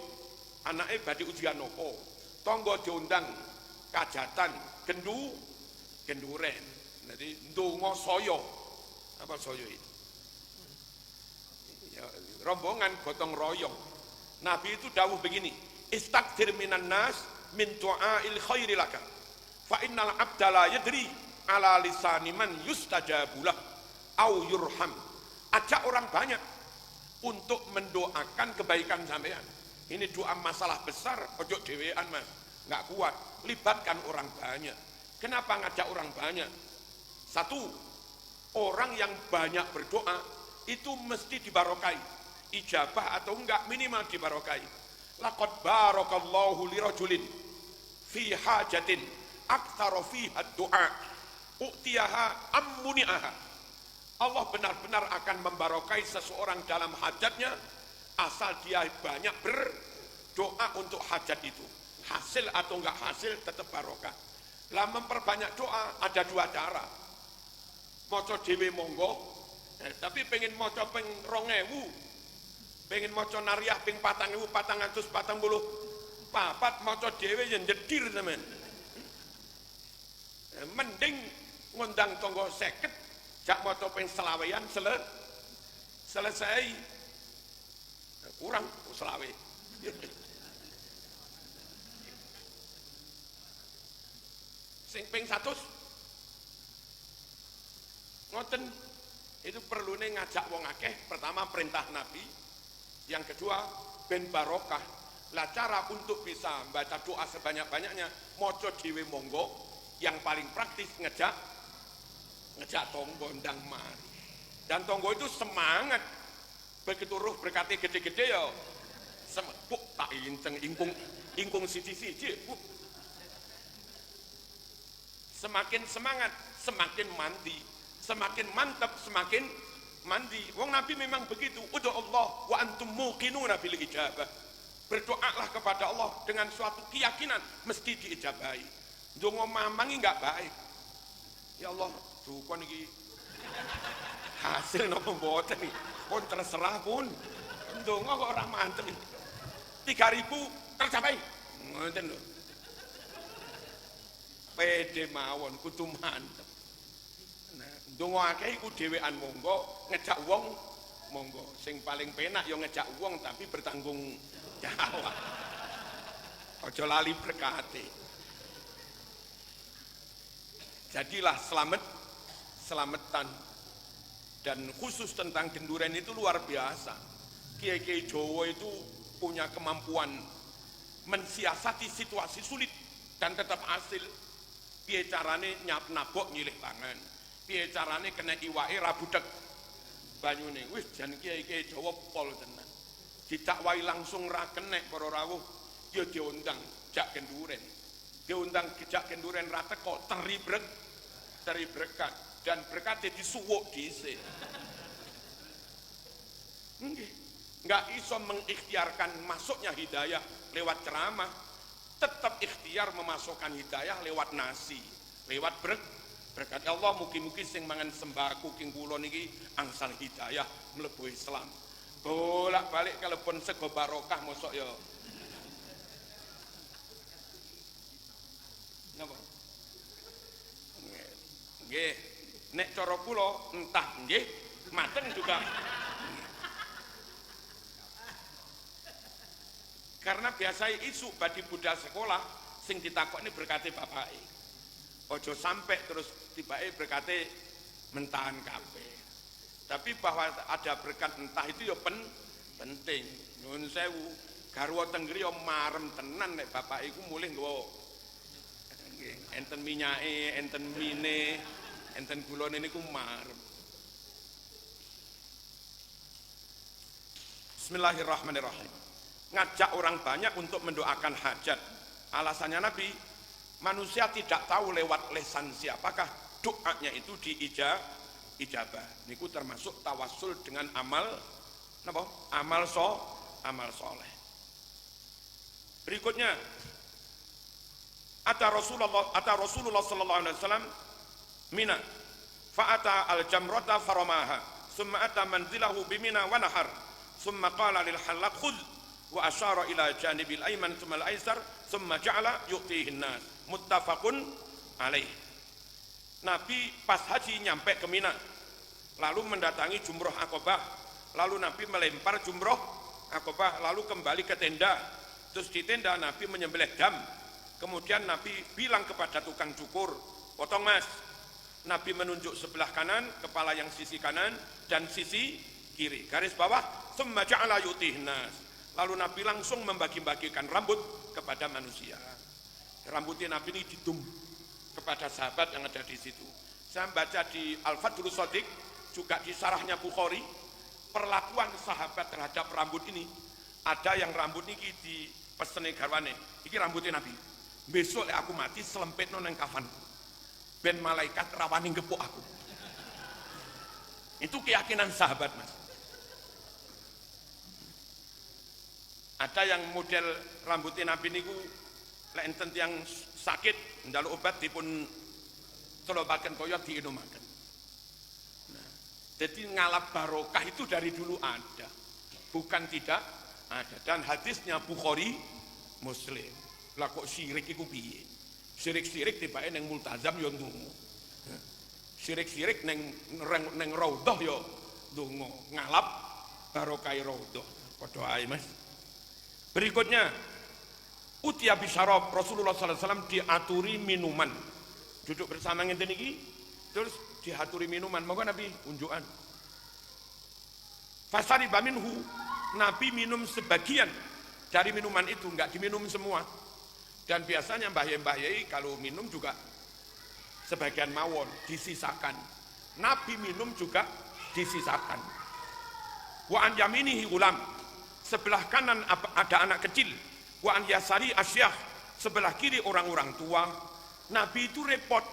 anaknya badhe ujian nopo, tonggo diundang kajatan genduren. Jadi ndonga soyo. Apa soyo itu? Ya, rombongan gotong royong. Nabi itu dawuh begini, istakthir minan nas min du'ail khairi laka fa innal abda la yadri ala lisani man yustajabulah au yurham. Ajak orang banyak untuk mendoakan kebaikan sampean. Ini doa masalah besar, ojo dhewean Mas, nggak kuat. Libatkan orang banyak. Kenapa ngajak orang banyak? Satu, orang yang banyak berdoa itu mesti dibarokai. Ijabah atau enggak, minimal dibarokai. Laqad barakallahu lirajulin fi hajatin aktsara fiha du'a u'tiyaha ammuni'aha. Allah benar-benar akan membarokai seseorang dalam hajatnya asal dia banyak berdoa untuk hajat itu. Hasil atau enggak hasil tetap barokah. Lah memperbanyak doa ada dua cara. Maca dhewe monggo, tapi pengen maca ping 2000, pengen maca nariyah ping 4444, maca dhewe yen jedir temen. Mending ngundang tonggo 50, jak maca ping selawean selesai. Kurang selawe. Sing ping 100 ngoten, itu perlune ngajak wong akeh. Pertama perintah Nabi, yang kedua ben barokah. Lah cara untuk bisa baca doa sebanyak-banyaknya maca dhewe monggo, yang paling praktis ngejak tonggo ndang mari. Dan tonggo itu semangat, begitu ruh berkati gede-gede ya semepuk tak inteng ingkung siji-siji. Semakin semangat semakin mandi, semakin mantap semakin mandi. Wong Nabi memang begitu. Udu Allah wa antum muqinuna bil ijabah. Berdoalah kepada Allah dengan suatu keyakinan mesti diijabahi. Ndonga mamangi enggak baik. Ya Allah, dukun iki hasil napa mboten iki? Pun terserah pun. Ndonga kok ora mantep. 3000 tercapai. Ngoten lho. Pede mawon kudu mantep. Nah, ndonga akeh iku dhewean monggo, ngejak wong monggo. Sing paling penak yo ngejak wong tapi bertanggung jawab. Ojo lali berkati. Jadilah selamatan. Dan khusus tentang genduren itu luar biasa. Kiai-kiai Jawa itu punya kemampuan mensiasati situasi sulit dan tetap hasil. Piye carane nabok nyilih tangan. Piye carane kena iwake ra budhek banyune. Wis jan kiai-kiai Jawa pol tenan. Didakwai langsung ra kenek para rawuh ya diundang jak genduren. Diundang jak genduren ra teko teribrekan. Dan berkate disuwuk dhisik. Nggak iso mengikhtiarkan masuknya hidayah lewat ceramah, tetap ikhtiar memasukkan hidayah lewat nasi, lewat berkat Allah. Mugi-mugi sing mangan sembako king kula niki angsal hidayah mlebu Islam. Bolak-balik kalebon sego barokah mosok ya. Napa? Nggih. Nek cara kula entah nggih mateng juga. Karena biasa isu badi budal sekolah sing ditakokne berkate bapake. Ojo sampai terus tibake berkate mentahan kabeh. Tapi bahwa ada berkat entah itu ya penting. Nyuwun sewu, garwa tenggri yo marem tenan nek bapak iku mulih nggawa enten minyake, enten mine, enten gulane niku marem. Bismillahirrahmanirrahim. Ngajak orang banyak untuk mendoakan hajat. Alasannya Nabi, manusia tidak tahu lewat lesan siapakah doanya itu ijabah. Niku termasuk tawassul dengan amal napa? Amal soleh. Berikutnya, ata Rasulullah sallallahu alaihi wasallam Mina fa'ata al-jamrata faramaha summa ata manzilahu bimina wa nahar summa qala lil halaq khudh wa asyara ila janibil ayman summa al-aysar summa ja'ala yu'tihi an-nas muttafaqun alaih. Nabi pas haji nyampe ke Mina lalu mendatangi jumroh Aqabah, lalu Nabi melempar jumroh Aqabah, lalu kembali ke tenda. Terus di tenda Nabi menyembelih dam. Kemudian Nabi bilang kepada tukang cukur, potong mas. Nabi menunjuk sebelah kanan, kepala yang sisi kanan dan sisi kiri. Garis bawah, summa ja'ala yu'tihi nas. Lalu Nabi langsung membagi-bagikan rambut kepada manusia. Rambutnya Nabi ini ditum kepada sahabat yang ada di situ. Saya baca di Al-Fadlul Shadiq, juga di sarahnya Bukhari, perlakuan sahabat terhadap rambut ini. Ada yang rambut ini di pesene garwane. Iki rambutnya Nabi. Besok aku mati selempitno nang kafan. Ben malaikat rawani ngepuk aku. Itu keyakinan sahabat, Mas. Ada yang model rambutnya Nabi niku lek enten yang sakit njaluk obat dipun celobaken kaya diinumaken. Nah, jadi ngalap barokah itu dari dulu ada. Bukan tidak ada. Dan hadisnya Bukhari, Muslim. Lah kok syirik iku piye? Sirik-sirik tibake neng multazam yo ndonga. Sirik-sirik neng raudhah yo ndonga. Ngalap barokah raudhah. Padha ae, Mas. Berikutnya, utia bisyarab Rasulullah sallallahu alaihi wasallam diaturi minuman. Duduk bersama ngenten iki, terus diaturi minuman. Monggo Nabi unjukan. Fasariba minhu, Nabi minum sebagian dari minuman itu, enggak diminum semua. Dan biasanya mbah yai kalau minum juga sebagian mawon disisakan. Nabi minum juga disisakan. Wa an yaminihi ulam, sebelah kanan ada anak kecil. Wa an yasari asyah, sebelah kiri orang-orang tua. Nabi itu repot.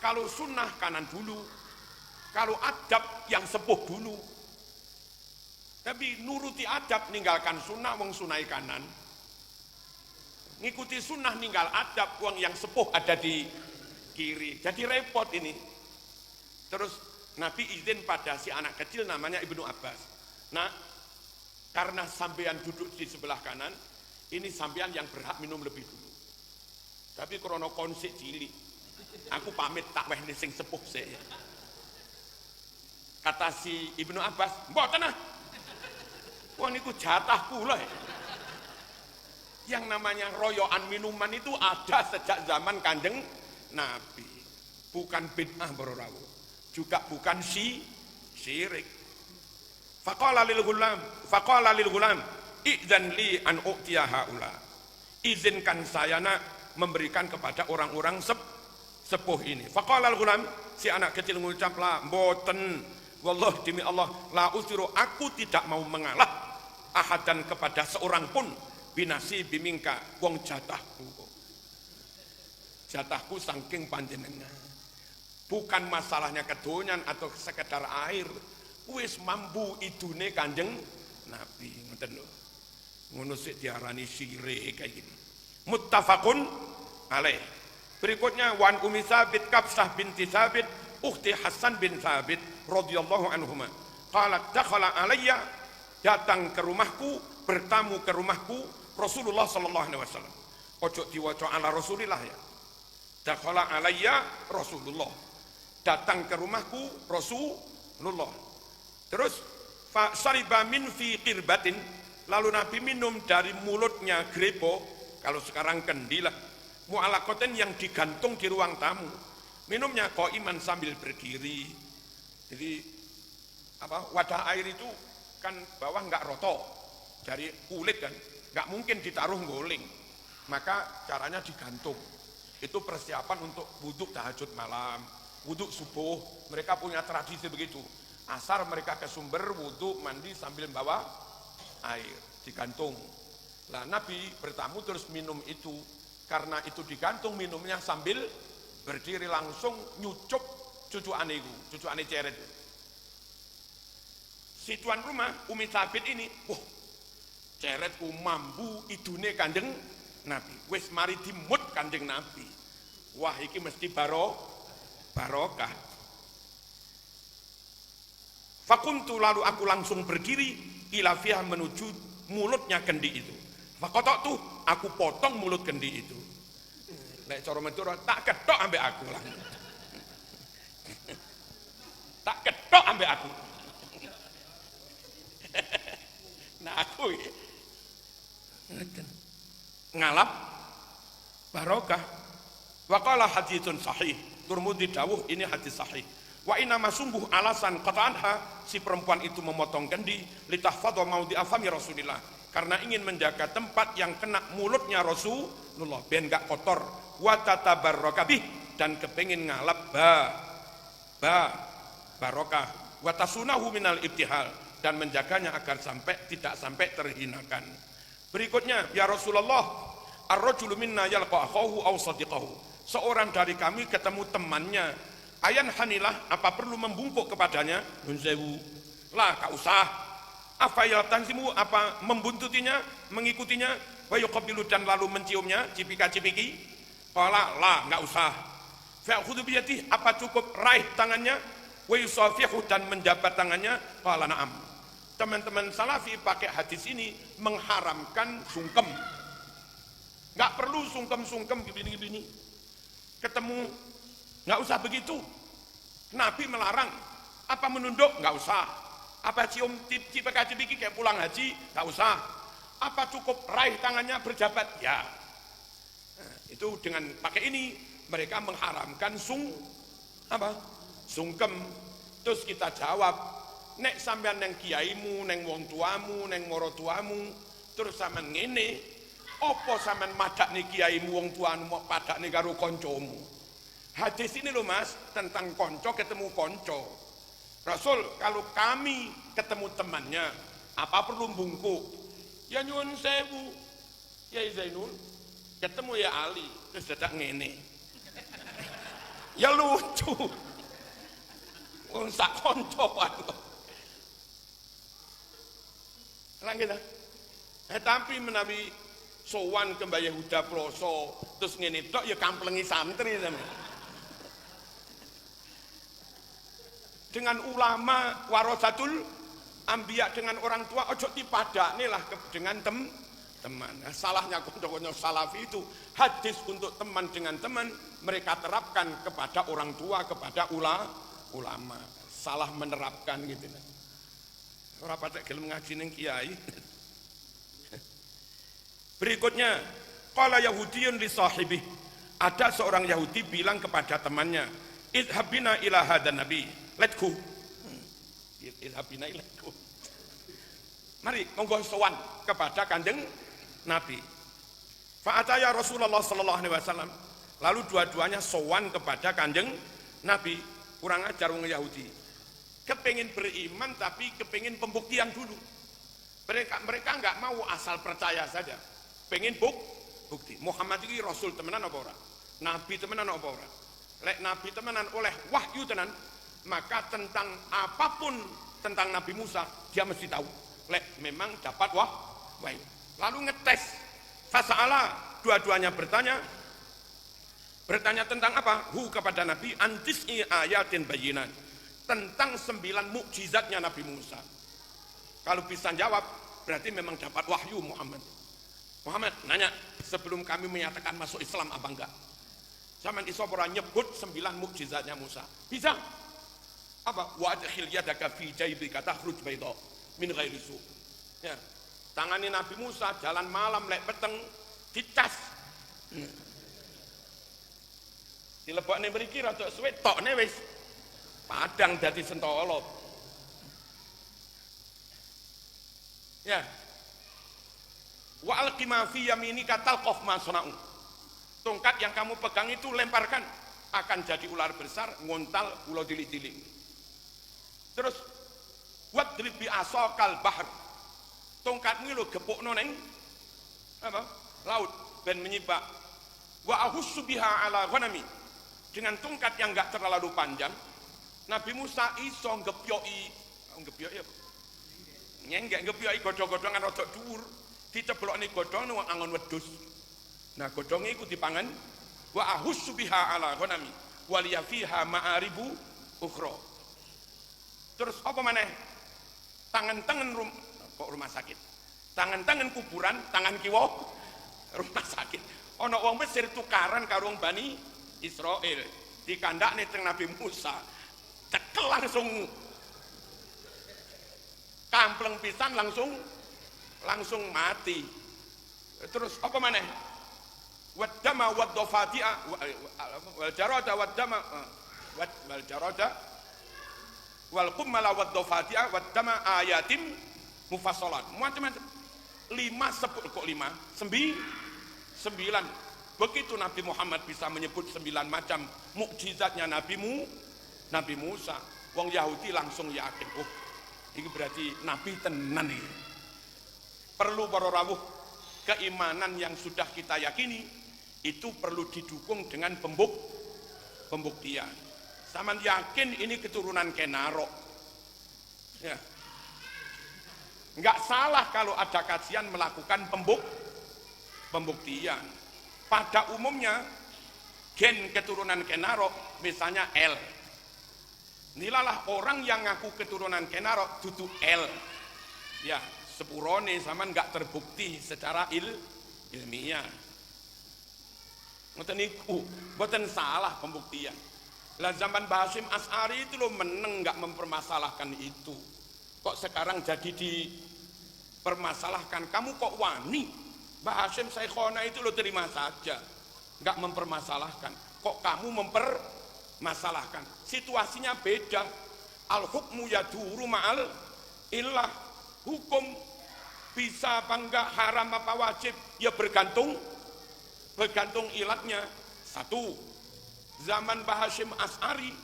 Kalau sunnah kanan dulu, kalau adab yang sepuh dulu. Tapi nuruti adab ninggalkan sunnah, wong sunai kanan. Ngikuti sunnah ninggal adab, uang yang sepuh ada di kiri. Jadi repot ini. Terus Nabi izin pada si anak kecil namanya Ibnu Abbas. Nah, karena sampean duduk di sebelah kanan, ini sampean yang berhak minum lebih dulu. Tapi krono konsik cilik, aku pamit tak weh sing sepuh saya. Kata si Ibnu Abbas, mboten ah. Wah niku jatah kula. Yang namanya royoan minuman itu ada sejak zaman Kanjeng Nabi. Bukan bid'ah para rawuh. Juga bukan syirik. Faqala lil ghulam, idzan li an u'tiya haula. Izinkan saya nak memberikan kepada orang-orang sepuh ini. Faqala al ghulam, si anak kecil mengucap, la mboten, wallah demi Allah, la usiru, aku tidak mau mengalah ahadan kepada seorang pun binasi bimingka wong jatahku saking panjenengan. Bukan masalahnya kedonyan atau sekedar air, wis mampu idune Kanjeng Nabi. Ngoten lho. Ngono sik diarani syirik kayak gini. Muttafaqun alaih. Berikutnya wan Ummi Sabit Kabsah binti Sabit ukhti Hasan bin Sabit radhiyallahu anhuma. Qalat dakhala alayya, datang ke rumahku, bertamu ke rumahku Rasulullah sallallahu alaihi wasallam. Ojo diwaca ala Rasulillah ya. Dakhala alayya Rasulullah. Datang ke rumahku Rasulullah. Terus fa sariba min fi qirbatin, lalu Nabi minum dari mulutnya grepo, kalau sekarang kendilah, mu'alaqatin yang digantung di ruang tamu. Minumnya qaiman sambil berdiri. Jadi wadah air itu kan bawah enggak roto, dari kulit kan, enggak mungkin ditaruh guling. Maka caranya digantung. Itu persiapan untuk wudhu tahajud malam, wudhu subuh. Mereka punya tradisi begitu. Asar mereka ke sumber wudhu mandi sambil bawa air digantung. Lah Nabi bertamu terus minum itu, karena itu digantung minumnya sambil berdiri, langsung nyucup cucu ane ceret. Si tuan rumah Ummi Sabit ini, wah ceretku mampu idune Kanjeng Nabi. Wis mari dimut Kanjeng Nabi. Wah iki mesti barokah. Fakuntu, lalu aku langsung berdiri ilafiyah menuju mulutnya kendi itu. Fakotok tuh aku potong mulut kendi itu. Nek cara Madura tak ketok ambek aku lah. Tak ketok ambek aku. Nah aku ngalap barokah. Waqala haditsun sahih. Turmudi dawuh ini hadis sahih. Wa inna masungguh alasan qata'anha, si perempuan itu memotong kendi litahfadha maudi afami Rasulillah, karena ingin menjaga tempat yang kena mulutnya Rasulullah ben gak kotor, wa tatabarraka bih, dan kepengin ngalap barokah, wa tasunahu minal ibtihal, dan menjaganya agar tidak sampai terhinakan. Berikutnya, ya Rasulullah, ar-rajulu minna yalqa akhahu aw sadiqahu, seorang dari kami ketemu temannya, ayan hanilah, apa perlu membungkuk kepadanya? Nunsewu lah, gak usah. Apa ya tansimu, apa membuntutinya, mengikutinya? Wa yuqabbilu, dan lalu menciumnya, cipika-cipiki? Qala lah, gak usah. Fa'khudhu biyadihi, apa cukup raih tangannya? Wa yusafihu, dan menjabat tangannya? Qala na'am. Teman-teman salafi pakai hadis ini mengharamkan sungkem. Gak perlu sungkem-sungkem gini-gini. Ketemu nggak usah begitu. Nabi melarang. Apa menunduk? Nggak usah. Apa cium cipika-cipiki kayak pulang haji? Nggak usah. Apa cukup raih tangannya berjabat? Ya. Nah, itu dengan pakai ini mereka mengharamkan sungkem. Terus kita jawab, nek sampean neng kiaimu, neng wong tuamu, neng moro tuamu, terus sampean ngene, opo sampean madakne kiaimu, wong tuamu, mau padakne karo koncomu? Hadis ini loh mas, tentang konco ketemu konco. Rasul, kalau kami ketemu temannya, apa perlu bungkuk? Ya nyuwun sewu, ya Zainul, ketemu ya Ali, terus dadak ngene. Ya lucu, sak koncoan. Langgit tapi menawi sowan ke Mbah Yehuda Ploso, terus ngene tok ya kamplengi santri sampeyan. Dengan ulama warasatul anbiya, dengan orang tua ojo dipadakne lah dengan teman. Nah, salahnya konco-konco salafi itu hadis untuk teman dengan teman mereka terapkan kepada orang tua, kepada ulama. salah menerapkan gitu. Ora patek gelem ngaji ning kiai. Berikutnya, qala Yahudiyun li sahibih. Ada seorang Yahudi bilang kepada temannya, idhabina ila hadan nabi, let's go. Idhabina let's go. Mari monggo sowan kepada Kanjeng Nabi. Fa'ataya Rasulullah sallallahu alaihi wasallam. Lalu dua-duanya sowan kepada Kanjeng Nabi. Kurang ajar wong Yahudi. Kepengin beriman tapi kepengin pembuktian dulu. Mereka enggak mau asal percaya saja. Pengen bukti. Muhammad ini Rasul temenan apa ora? Nabi temenan apa ora? Lek Nabi temenan oleh wahyu tenan, maka tentang apapun tentang Nabi Musa dia mesti tahu. Lek memang dapat wahyu. Lalu ngetes. Fasa'ala, dua-duanya bertanya tentang apa? Kepada Nabi antis'i ayatin bayinan, tentang 9 mukjizatnya Nabi Musa. Kalau bisa jawab berarti memang dapat wahyu Muhammad nanya, sebelum kami menyatakan masuk Islam apa enggak? Zaman Isobora nyebut 9 mukjizatnya Musa. Bisa? Apa? Wa adkhil yadaka fi jaybika takhruj bayda min ghairi su. Ya. Tangani Nabi Musa jalan malam lek peteng dicas. Dilebokne mriki rada suwe tokne wis padang dadi sentolo. Ya. Wa alqima fi yaminika talqaf ma sana'u. Tongkat yang kamu pegang itu lemparkan, akan jadi ular besar ngontal ulo dilik-dilik. Terus wadrib bi asaqal bahr. Tongkatmu lho gepukno ning apa? Laut ben menyibak. Wa ahussu biha ala ghanami. Dengan tongkat yang enggak terlalu panjang, Nabi Musa iso ngepyoki apa? Nyenggek ngepyoki godhong-godhongan rada dhuwur. Diceblokne godhong nang angon wedhus. Nah, godhonge iku dipangan wa ahussu biha ala ghanami wa liya fiha ma'aribu ukhra. Terus apa maneh? Tangan-tangan rumah sakit. Tangan-tangan kuburan, tangan kiwa rumah sakit. Ana wong Mesir tukaran karo wong Bani Israil. Dikandakne teng Nabi Musa. Cekel langsung kampleng pisan langsung mati. Terus apa maneh? Waddama waddafati'a wal jarada waddama wal jarada wal qummala waddafati'a waddama ayatim mufassalat. Macam-macam. 5 10 kok 5? 9. Begitu Nabi Muhammad bisa menyebut 9 macam mukjizatnya Nabi Musa. Wong Yahudi langsung yakin, oh, ini berarti Nabi tenan iki. Perlu para rawuh, keimanan yang sudah kita yakini itu perlu didukung dengan pembuktian. Saman yakin ini keturunan Kenaro. Ya. Enggak salah kalau ada kajian melakukan pembuktian. Pada umumnya gen keturunan Kenaro misalnya L. Inilah orang yang ngaku keturunan Kenaro dudu L. Ya, sepurone sama enggak terbukti secara ilmiah. Ngoten niku, mboten salah pembuktian. Lah zaman Bahasim As'ari itu lo meneng enggak mempermasalahkan itu. Kok sekarang jadi dipermasalahkan? Kamu kok wani? Bahasim Syekhona itu lo terima saja, enggak mempermasalahkan. Kok kamu mempermasalahkan? Situasinya beda. Al hukmu yaduru ma'al illah. Hukum bisa apa enggak, haram apa wajib, ya bergantung ilatnya. Satu, zaman Bahasim As'ari,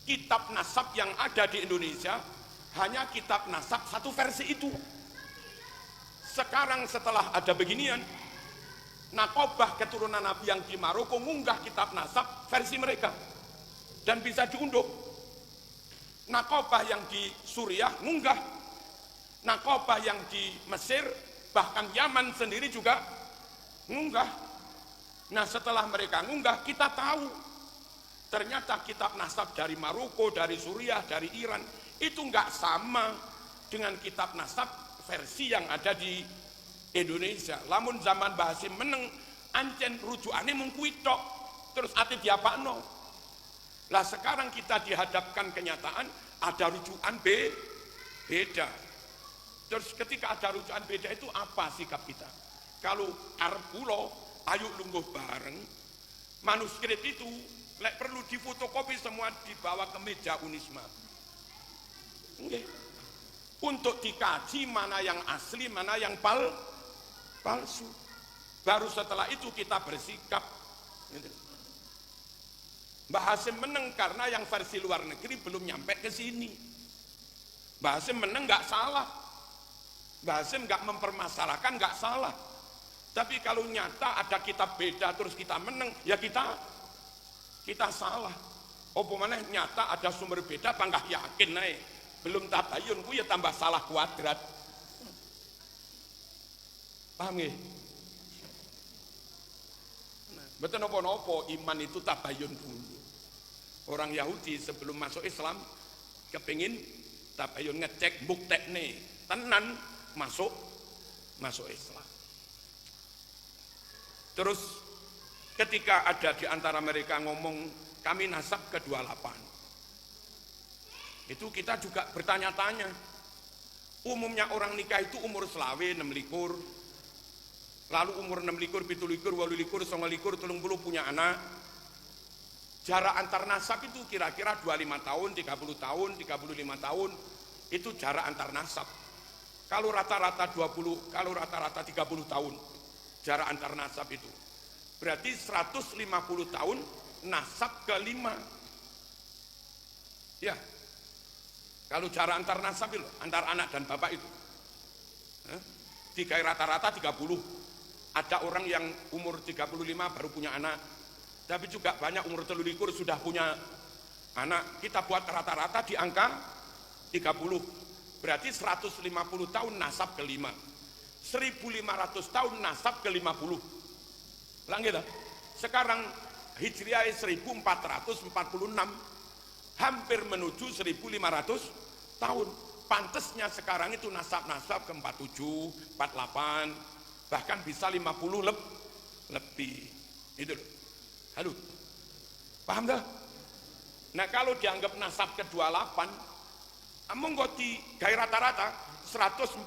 kitab nasab yang ada di Indonesia hanya kitab nasab satu versi itu. Sekarang setelah ada beginian, Nakobah keturunan Nabi yang di Maroko munggah kitab nasab versi mereka dan bisa diunduh. Nakobah yang di Suriah munggah, Nakobah yang di Mesir, bahkan Yaman sendiri juga munggah. Nah, setelah mereka munggah, kita tahu ternyata kitab nasab dari Maroko, dari Suriah, dari Iran itu enggak sama dengan kitab nasab versi yang ada di Indonesia. Lamun zaman Bahasim meneng ancen rujukane mung kuwi tok, terus ati diapakno. Lah sekarang kita dihadapkan kenyataan ada rujukan beda. Terus ketika ada rujukan beda itu apa sikap kita? Kalau arep kula ayo lungguh bareng, manuskrip itu lek perlu difotokopi semua dibawa ke meja Unisma. Nggih. Untuk dikaji mana yang asli, mana yang palsu. Baru setelah itu kita bersikap. Mbah Hasim menang karena yang versi luar negeri belum nyampe ke sini. Mbah Hasim menang nggak salah. Mbah Hasim nggak mempermasalahkan, nggak salah. Tapi kalau nyata ada kitab beda terus kita menang, ya kita salah. Apa mana nyata ada sumber beda, apa nggak yakin naik. Belum tabayun, ku ya tambah salah kuadrat. Paham nggih? Betul nopo-nopo, iman itu tabayun dulu. Orang Yahudi sebelum masuk Islam kepingin tabayun, ngecek buktekne tenan masuk Islam. Terus ketika ada di antara mereka ngomong kami nasab ke-28, itu kita juga bertanya-tanya. Umumnya orang nikah itu umur selawe 6 likur, lalu umur 6 likur, 7 likur, 8 likur, 9 likur, 30 punya anak. Jarak antar nasab itu kira-kira 25 tahun, 30 tahun, 35 tahun, itu jarak antar nasab. Kalau rata-rata 20, kalau rata-rata 30 tahun jarak antar nasab itu, berarti 150 tahun nasab ke-5. Ya, kalau jarak antar nasab itu, antar anak dan bapak itu, tiga rata-rata 30. Ada orang yang umur 35 baru punya anak, tapi juga banyak umur 3 likur sudah punya anak. Kita buat rata-rata di angka 30, berarti 150 tahun nasab ke-5, 1500 tahun nasab ke-50. Langit sekarang Hijriah 1446, hampir menuju 1500 tahun. Pantesnya sekarang itu nasab-nasab ke 47, 48, bahkan bisa 50 lebih. Itu loh. Halo, paham dah? Nah kalau dianggap nasab ke-28, monggo di gaya rata-rata 1446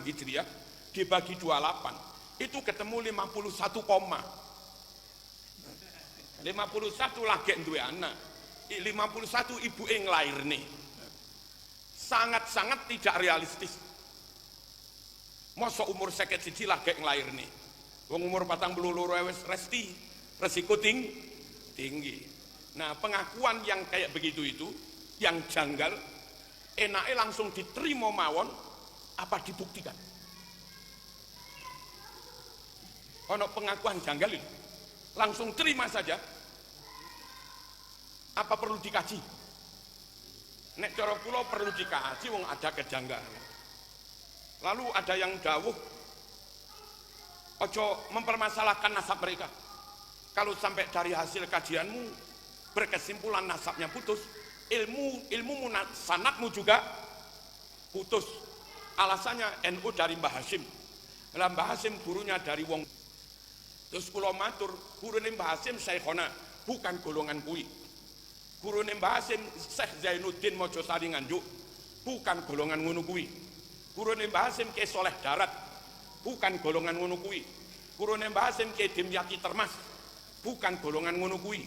Hijriah dibagi 28 itu ketemu 51 koma. 51 lagi duwe anak, 51 ibu yang lahir nih. Sangat-sangat tidak realistis. Masa umur 51 lagi yang lahir nih. Wong umur 42 wis resiko tinggi. Nah, pengakuan yang kayak begitu itu, yang janggal, enaknya langsung diterima mawon, apa dibuktikan? Ono pengakuan janggal itu, langsung terima saja. Apa perlu dikaji? Nek cara kula perlu dikaji, wong ada kejanggalan. Lalu ada yang dawuh, ojo mempermasalahkan nasab mereka. Kalau sampai dari hasil kajianmu berkesimpulan nasabnya putus, ilmu sanadmu juga putus. Alasannya NU dari Mbah Hasim. Lah Mbah Hasim gurunya dari wong. Terus kula matur, gurune Mbah Hasim Syekhona, bukan golongan kuwi. Gurune Mbah Hasim Syekh Zainuddin Mojosari Nganjuk, bukan golongan ngono kuwi. Gurune Mbah Hasim Ki Soleh Darat, bukan golongan ngono kuwi. Gurune Mbah Hasim Ki Dimyati Termas, bukan golongan ngono kuwi.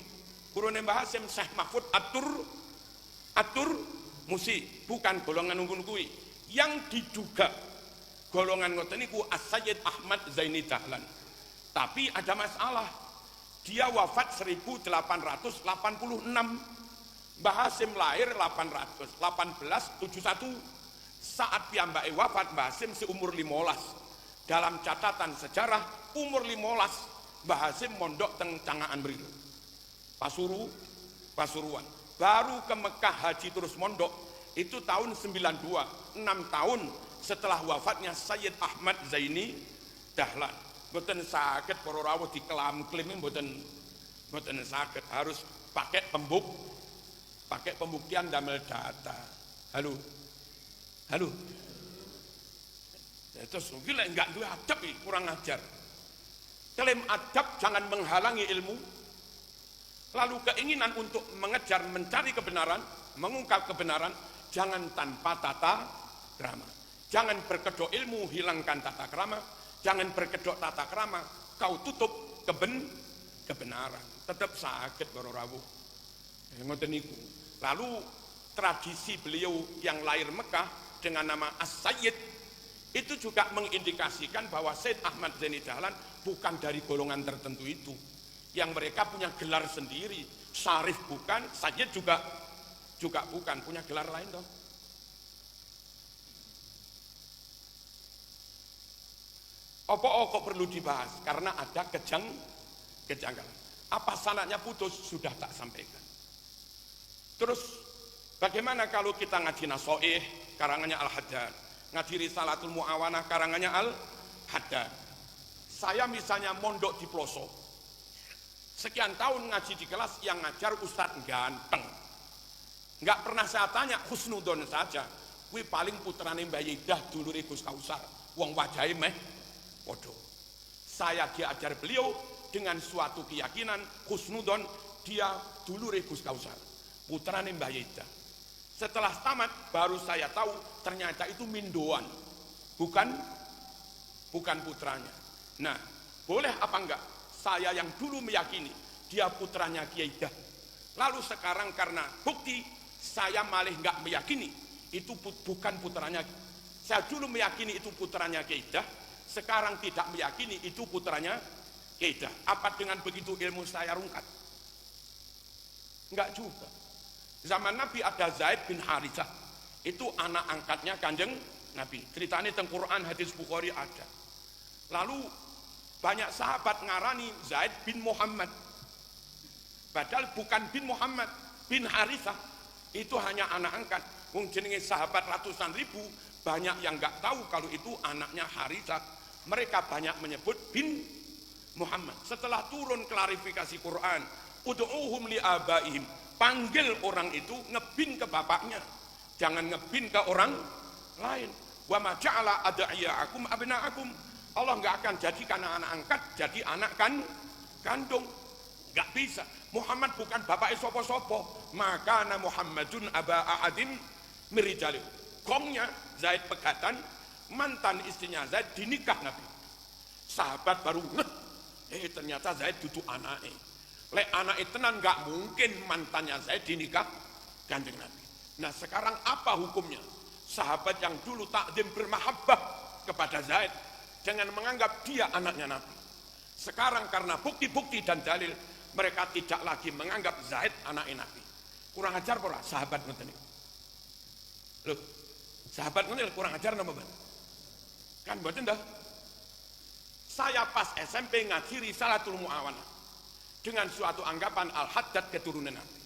Gurune Mbah Hasim Syekh Mahfud Atur Musi, bukan golongan ngono kuwi. Yang diduga golongan ngoten niku As-Sayyid Ahmad Zaini Dahlan. Tapi ada masalah. Dia wafat 1886. Mbah Hasim lahir 1871. Saat piyambake wafat Mbah Hasim seumur 15. Dalam catatan sejarah umur 15 Mbah Hasim mondok teng Cangaan mriku. Pasuruan. Baru ke Mekah haji terus mondok itu tahun 92, 6 tahun setelah wafatnya Sayyid Ahmad Zaini Dahlan. Mboten saged para rawuh dikelam-klime mboten saged, harus pakai pembuktian damel data. Halo. Terus mungkin enggak duwe adab kurang ajar. Klaim adab jangan menghalangi ilmu. Lalu keinginan untuk mengejar, mencari kebenaran, mengungkap kebenaran, jangan tanpa tata krama. Jangan berkedok ilmu, hilangkan tata krama. Jangan berkedok tata krama, kau tutup kebenaran. Tetap sakit baru rawuh. Ngoten niku. Lalu tradisi beliau yang lahir Mekah dengan nama As-Sayyid itu juga mengindikasikan bahwa Said Ahmad Zaini Dahlan bukan dari golongan tertentu itu, yang mereka punya gelar sendiri. Syarif bukan, Sayyid juga bukan, punya gelar lain dong. Apa kok perlu dibahas? Karena ada kejanggalan. Apa sanadnya putus sudah tak sampaikan. Terus bagaimana kalau kita ngaji Nasoih karangannya Al-Haddad, ngaji Risalatul Mu'awanah karangannya Al-Haddad. Saya misalnya mondok di pelosok, sekian tahun ngaji di kelas, yang ngajar Ustadz ganteng. Nggak pernah saya tanya, husnudon saja. Kuwi paling putrane Mbah Yedah dulure Gus Kausar. Wong wajahe meh podo. Saya diajar beliau dengan suatu keyakinan husnudon, dia dulure Gus Kausar, putrane Mbah Yedah. Setelah tamat baru saya tahu ternyata itu mindoan, bukan putranya. Nah, boleh apa enggak saya yang dulu meyakini dia putranya Kiai Dah, lalu sekarang karena bukti saya malah enggak meyakini itu bukan putranya. Saya dulu meyakini itu putranya Kiai Dah, sekarang tidak meyakini itu putranya Kiai Dah. Apa dengan begitu ilmu saya rungkat? Enggak juga. Zaman Nabi ada Zaid bin Harithah, itu anak angkatnya Kanjeng Nabi. Ceritanya tentang Quran, hadis Bukhari ada. Lalu banyak sahabat ngarani Zaid bin Muhammad, padahal bukan bin Muhammad, bin Harithah. Itu hanya anak angkat. Wong jenenge sahabat ratusan ribu, banyak yang nggak tahu kalau itu anaknya Harithah. Mereka banyak menyebut bin Muhammad. Setelah turun klarifikasi Quran, ud'uhum li abaihim, panggil orang itu ngebin ke bapaknya, jangan ngebin ke orang lain. Wa ma ja'ala ad'iyaakum abna'akum, Allah nggak akan jadikan anak angkat jadi anak kandung, nggak bisa. Muhammad bukan bapak sopo-sopo, maka na Muhammadun aba a'adim mirijalih. Gongnya Zaid pegatan, mantan istrinya Zaid dinikah Nabi. Sahabat baru ternyata Zaid duduk anaknya. Lek anak tenan nggak mungkin mantannya Zaid dinikah Kanjeng Nabi. Nah sekarang apa hukumnya? Sahabat yang dulu takdim bermahabbah kepada Zaid, jangan menganggap dia anaknya Nabi. Sekarang karena bukti-bukti dan dalil, mereka tidak lagi menganggap Zaid anaknya Nabi. Kurang ajar pula sahabat ngoten niku. Loh, sahabat ngoten kurang ajar napa mboten? Kan mboten dah. Saya pas SMP ngaji Risalatul Mu'awanah dengan suatu anggapan Al-Haddad keturunan Nabi.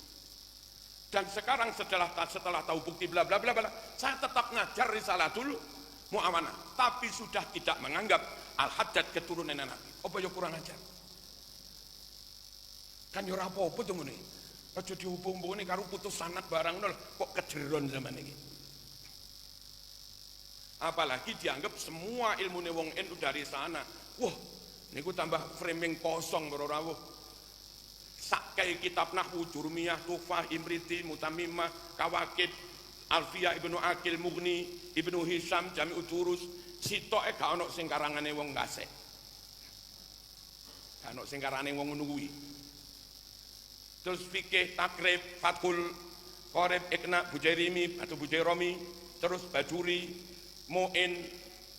Dan sekarang setelah tahu bukti bla bla bla bla, saya tetap ngajar Risalatul Mu'awanah, tapi sudah tidak menganggap Al-Haddad keturunan Nabi. Apa ya kurang ajar? Kan yo ora apa-apa to ngene. Aja dihubung-hubungane karo putus sanad barang nol, kok kejeron zaman ini. Apalagi dianggap semua ilmu wong NU dari sana. Wah, niku tambah framing kosong bro rawuh. Sakai kitab Nahwu, Jurmiyah, Tufah, Imriti, Mutamimah, Kawakib, Alfiyah, Ibnu Aqil, Mughni, Ibnu Hisham, Jami'ud Durus, sitoke gak ono sing karangane wong gasek. Gak ono sing karangane wong ngono kuwi. Terus fikih, takrib, fathul, qorib, ikna, bujairimi atau bujairomi, terus bajuri, mu'in,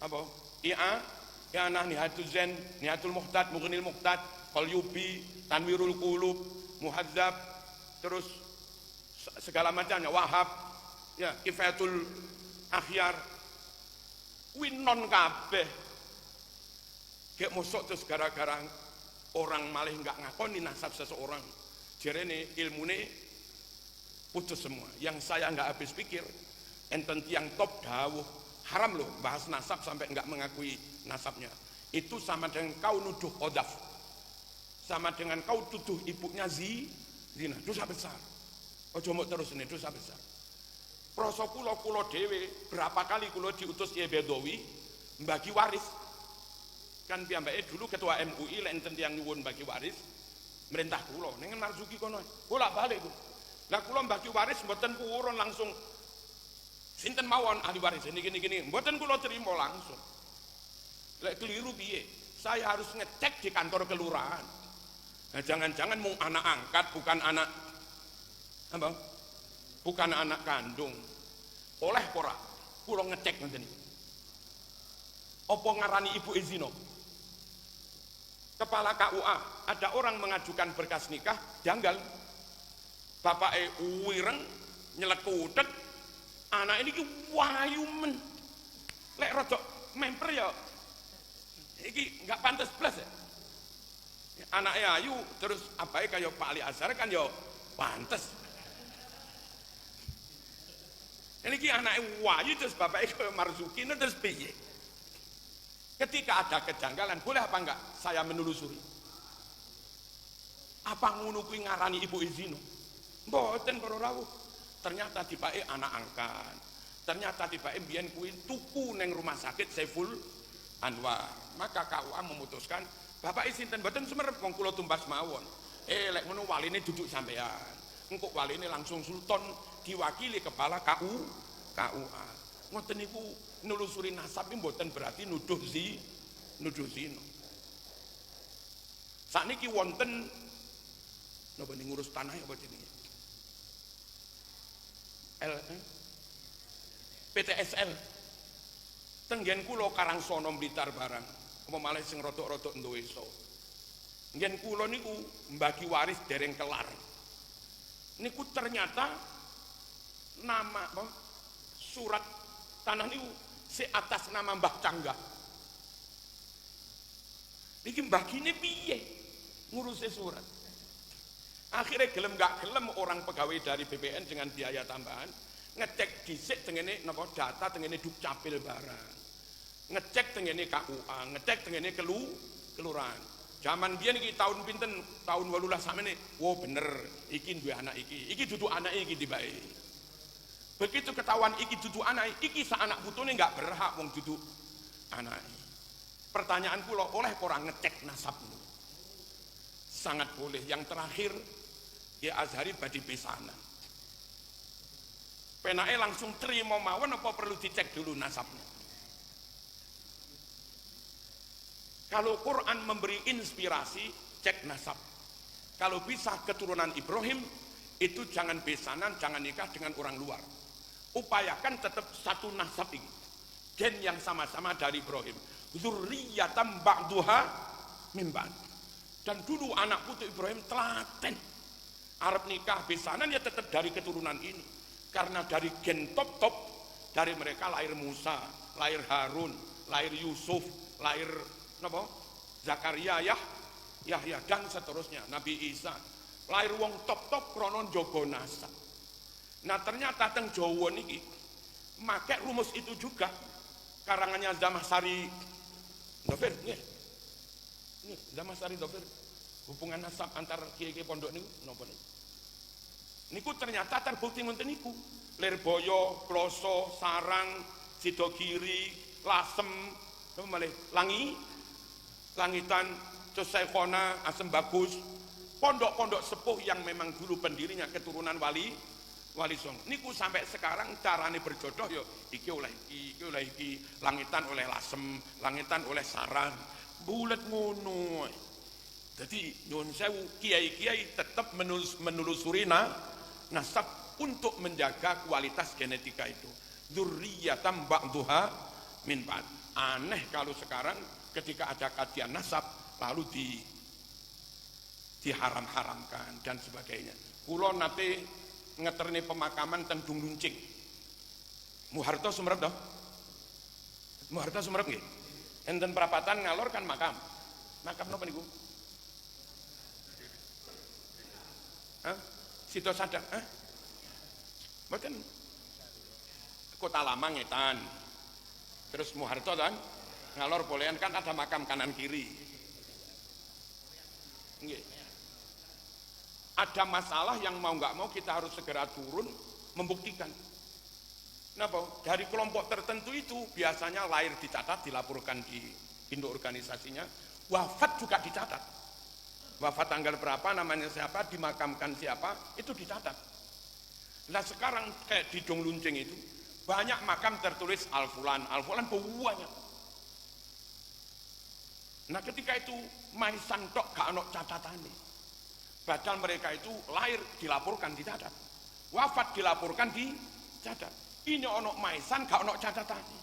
apa? I'anah, nihatul zen, nihatul muhtad, mughnil muhtad, qalyubi, tanwirul qulub, muhadzab, terus segala macamnya, wahab, ya, kifayatul akhyar, winon kabeh. Kayak mosok terus gara-gara orang malih nggak ngakoni nasab seseorang, jerene ilmune putus semua. Yang saya nggak habis pikir, enten tiang top dawuh haram loh bahas nasab sampai nggak mengakui nasabnya. Itu sama dengan kau nuduh qadzaf, sama dengan kau tuduh ibunya zina, dosa besar. Ojo mbok terus ini dosa besar. Proso kula dhewe berapa kali kula diutus Kiai Bedowi mbagi waris. Kan piyambake dulu ketua MUI lek enten tiyang nyuwun bagi waris merintah kula ning Marzuki kono. Bolak-balik kula. Lah kula bagi waris mboten purun langsung sinten mawon ahli waris niki mboten kula terima langsung. Lek keliru piye? Saya harus ngecek di kantor kelurahan. Nah, jangan-jangan mung anak angkat bukan anak apa? Bukan anak kandung. Oleh ora kula ngecek ngoten niku. Apa ngarani ibu izino? Kepala KUA, ada orang mengajukan berkas nikah, janggal. Bapake wireng nyelekutek, anak ini ki wayu men. Lek rada memper ya iki enggak pantas blas ya. Anaknya ayu terus abae kaya Pak Ali Azhar kan ya pantes. Ini ki anaknya wayu terus bapaknya kaya Marzuki terus piye? Ketika ada kejanggalan, boleh apa enggak saya menelusuri? Apa ngono kuwi ngarani ibu izino? Mboten para rawuh. Ternyata tibake anak angkat. Ternyata tibake mbiyen kuwi tuku neng rumah sakit Saiful Anwar. Maka KUA memutuskan, Bapak sinten mboten sumerep wong kula tumbas mawon. Lek ngono waline duduk sampean. Engko waline langsung sultan diwakili kepala KUA. Ngoten niku nelusuri nasab iki mboten berarti nuduh zina. Sakniki wonten napa ngurus tanah apa jenenge? PTSL. Tenggen kula Karangsono Blitar barang. Apa malih sing rodok-rodok ndowesa. Ngen kula niku mbagi waris dereng kelar. Niku ternyata nama apa? Surat tanah niku si atas nama Mbah Canggah. Niki mbagine piye ngurusi surat? Akhirnya gelem gak gelem orang pegawai dari BPN dengan biaya tambahan ngecek dhisik tengene napa data tengene Dukcapil barang. Ngecek tengene KUA, ngecek tengene kelurahan. Zaman biyen iki tahun pinten? Tahun 18 sakmene. Wo bener, iki duwe anak iki. Iki dudu anake iki tibake. Begitu ketahuan iki dudu anak, iki sak anak putune enggak berhak wong dudu anak. Pertanyaan kula, oleh orang ngecek nasabmu? Sangat boleh. Yang terakhir, ya Azhari badi pesanan. Penake langsung terima mawon apa perlu dicek dulu nasabnya? Kalau Quran memberi inspirasi, cek nasab. Kalau bisa keturunan Ibrahim, itu jangan besanan, jangan nikah dengan orang luar. Upayakan tetap satu nasab ini. Gen yang sama-sama dari Ibrahim. Dzurriyyatan ba'duha min ba'd. Dan dulu anak putu Ibrahim telaten. Arab nikah besanan ya tetap dari keturunan ini. Karena dari gen top-top, dari mereka lahir Musa, lahir Harun, lahir Yusuf, lahir napa? Zakaria, Yahya dan seterusnya, Nabi Isa. Lahir wong top-top krono njaga nasab. Nah ternyata teng Jawa niki make rumus itu juga. Karangannya Damasari Dhofir nggih. Ini Damasari Dhofir. Hubungan nasab antar kiai-kiai pondok niku napa niku? Niku ternyata terbukti ngoten niku. Lirboyo, Ploso, Sarang, Sidogiri, Lasem, napa malih Langitan, Cosaikhona, Asem Bagus, pondok-pondok sepuh yang memang dulu pendirinya keturunan Wali Songo. Niku sampai sekarang carane berjodoh yo iki oleh iki, Langitan oleh Lasem, Langitan oleh Sarang, bulet ngono. Jadi nyuwun sewu kiai-kiai tetap menelusuri nasab untuk menjaga kualitas genetika itu. Dzurriyyatan ba'duha min ba'd. Aneh kalau sekarang ketika ada kajian nasab lalu diharam-haramkan dan sebagainya. Kula nate ngeterni pemakaman teng Dungluncing. Muharto sumerep toh? Muharto sumerep nggih. Enten perapatan ngalor kan makam. Makam napa niku? Hah? Sido Sadak, hah? Mboten. Kota Lama ngetan. Terus Muharto kan ngalor bolehan kan ada makam kanan kiri. Nggih. Ada masalah yang mau nggak mau kita harus segera turun membuktikan. Nah, dari kelompok tertentu itu biasanya lahir dicatat dilaporkan di induk organisasinya, wafat juga dicatat. Wafat tanggal berapa, namanya siapa, dimakamkan siapa, itu dicatat. Nah sekarang kayak di Dong Luncing itu, banyak makam tertulis Al-Fulan banyak. Nah ketika itu maisan tok gak ono catatane. Padahal mereka itu lahir dilaporkan dicatat. Wafat dilaporkan dicatat. Ini ono maisan gak ono catatane.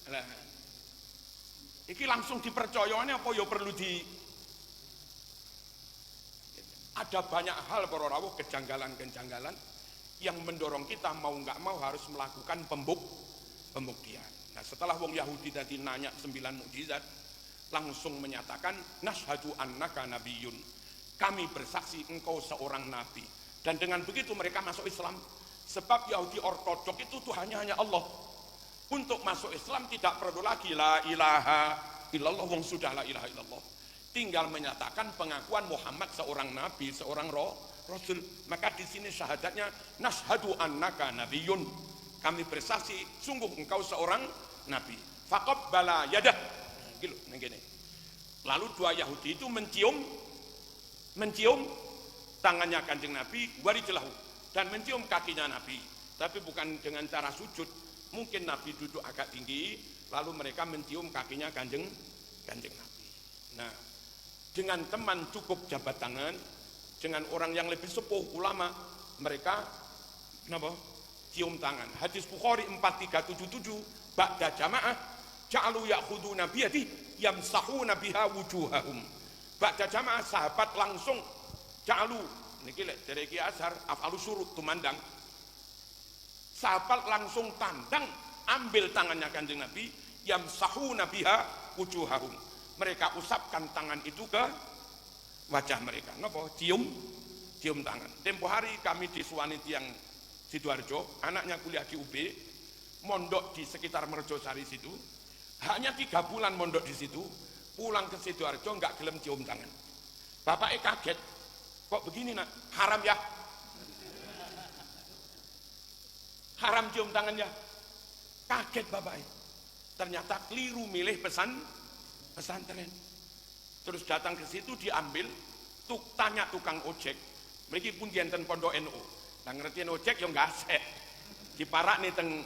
Nah, iki langsung dipercayane apa ya perlu ada banyak hal para rawuh, kejanggalan-kejanggalan yang mendorong kita mau nggak mau harus melakukan pembuktian. Nah setelah wong Yahudi tadi nanya 9 mukjizat, langsung menyatakan nashhadu annaka nabiyyun, kami bersaksi engkau seorang nabi. Dan dengan begitu mereka masuk Islam, sebab Yahudi ortodok itu Tuhannya hanya Allah. Untuk masuk Islam tidak perlu lagi la ilaha illallah, wong sudah la ilaha illallah, tinggal menyatakan pengakuan Muhammad seorang nabi, seorang rasul. Maka di sini syahadatnya nashhadu annaka nabiyyun, kami bersaksi sungguh engkau seorang nabi. Faqabbala yadah, gitu ngene. Lalu dua Yahudi itu mencium tangannya Kanjeng Nabi, warijlahu, dan mencium kakinya Nabi, tapi bukan dengan cara sujud. Mungkin Nabi duduk agak tinggi, lalu mereka mencium kakinya Kanjeng Nabi. Nah, dengan teman cukup jabat tangan, dengan orang yang lebih sepuh ulama, mereka cium tangan. Hadis Bukhari 4377, ba'da jamaah ja'alu ya'khuduna biyadi yamsahuna biha wujuhahum. Ba'da jamaah sahabat langsung ja'alu, niki lek dari Ki Azhar afalu surut tumandang. Sahabat langsung tandang, ambil tangannya Kanjeng Nabi, yamsahuna biha wujuhahum. Mereka usapkan tangan itu ke wajah mereka. Napa? Cium tangan. Tempo hari kami di Suwaniti yang Sidoarjo, anaknya kuliah di UB, mondok di sekitar Merjosari situ. Hanya 3 bulan mondok di situ, pulang ke Sidoarjo nggak gelem cium tangan. Bapaknya kaget, kok begini nak? Haram ya? Haram cium tangannya. Kaget bapaknya. Ternyata keliru milih pesantren. Terus datang ke situ diambil, tanya tukang ojek, mriki pun dienten pondok NU. Nah ngerti ojek yang ngasek, diparak nih teng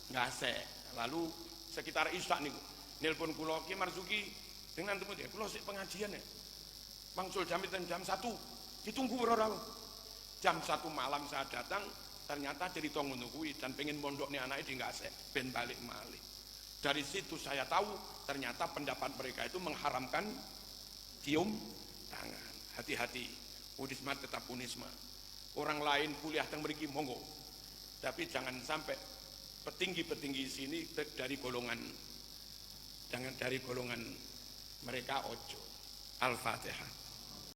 ngasek. Lalu sekitar Isya nih, nelpon kula Ki Marzuki dengan temu dia, kula sik pengajian ya. Mangsul jam 1, ditunggu ora. Jam 1 malam saya datang, ternyata cerita ngono kuwi dan pengen mondokne anake di ngasek ben balik malih. Dari situ saya tahu ternyata pendapat mereka itu mengharamkan cium tangan. Hati-hati, Unisma tetap Unisma. Orang lain kuliah teng mriki monggo. Tapi jangan sampai petinggi-petinggi sini dari golongan, jangan dari golongan mereka ojo. Al-Fatihah.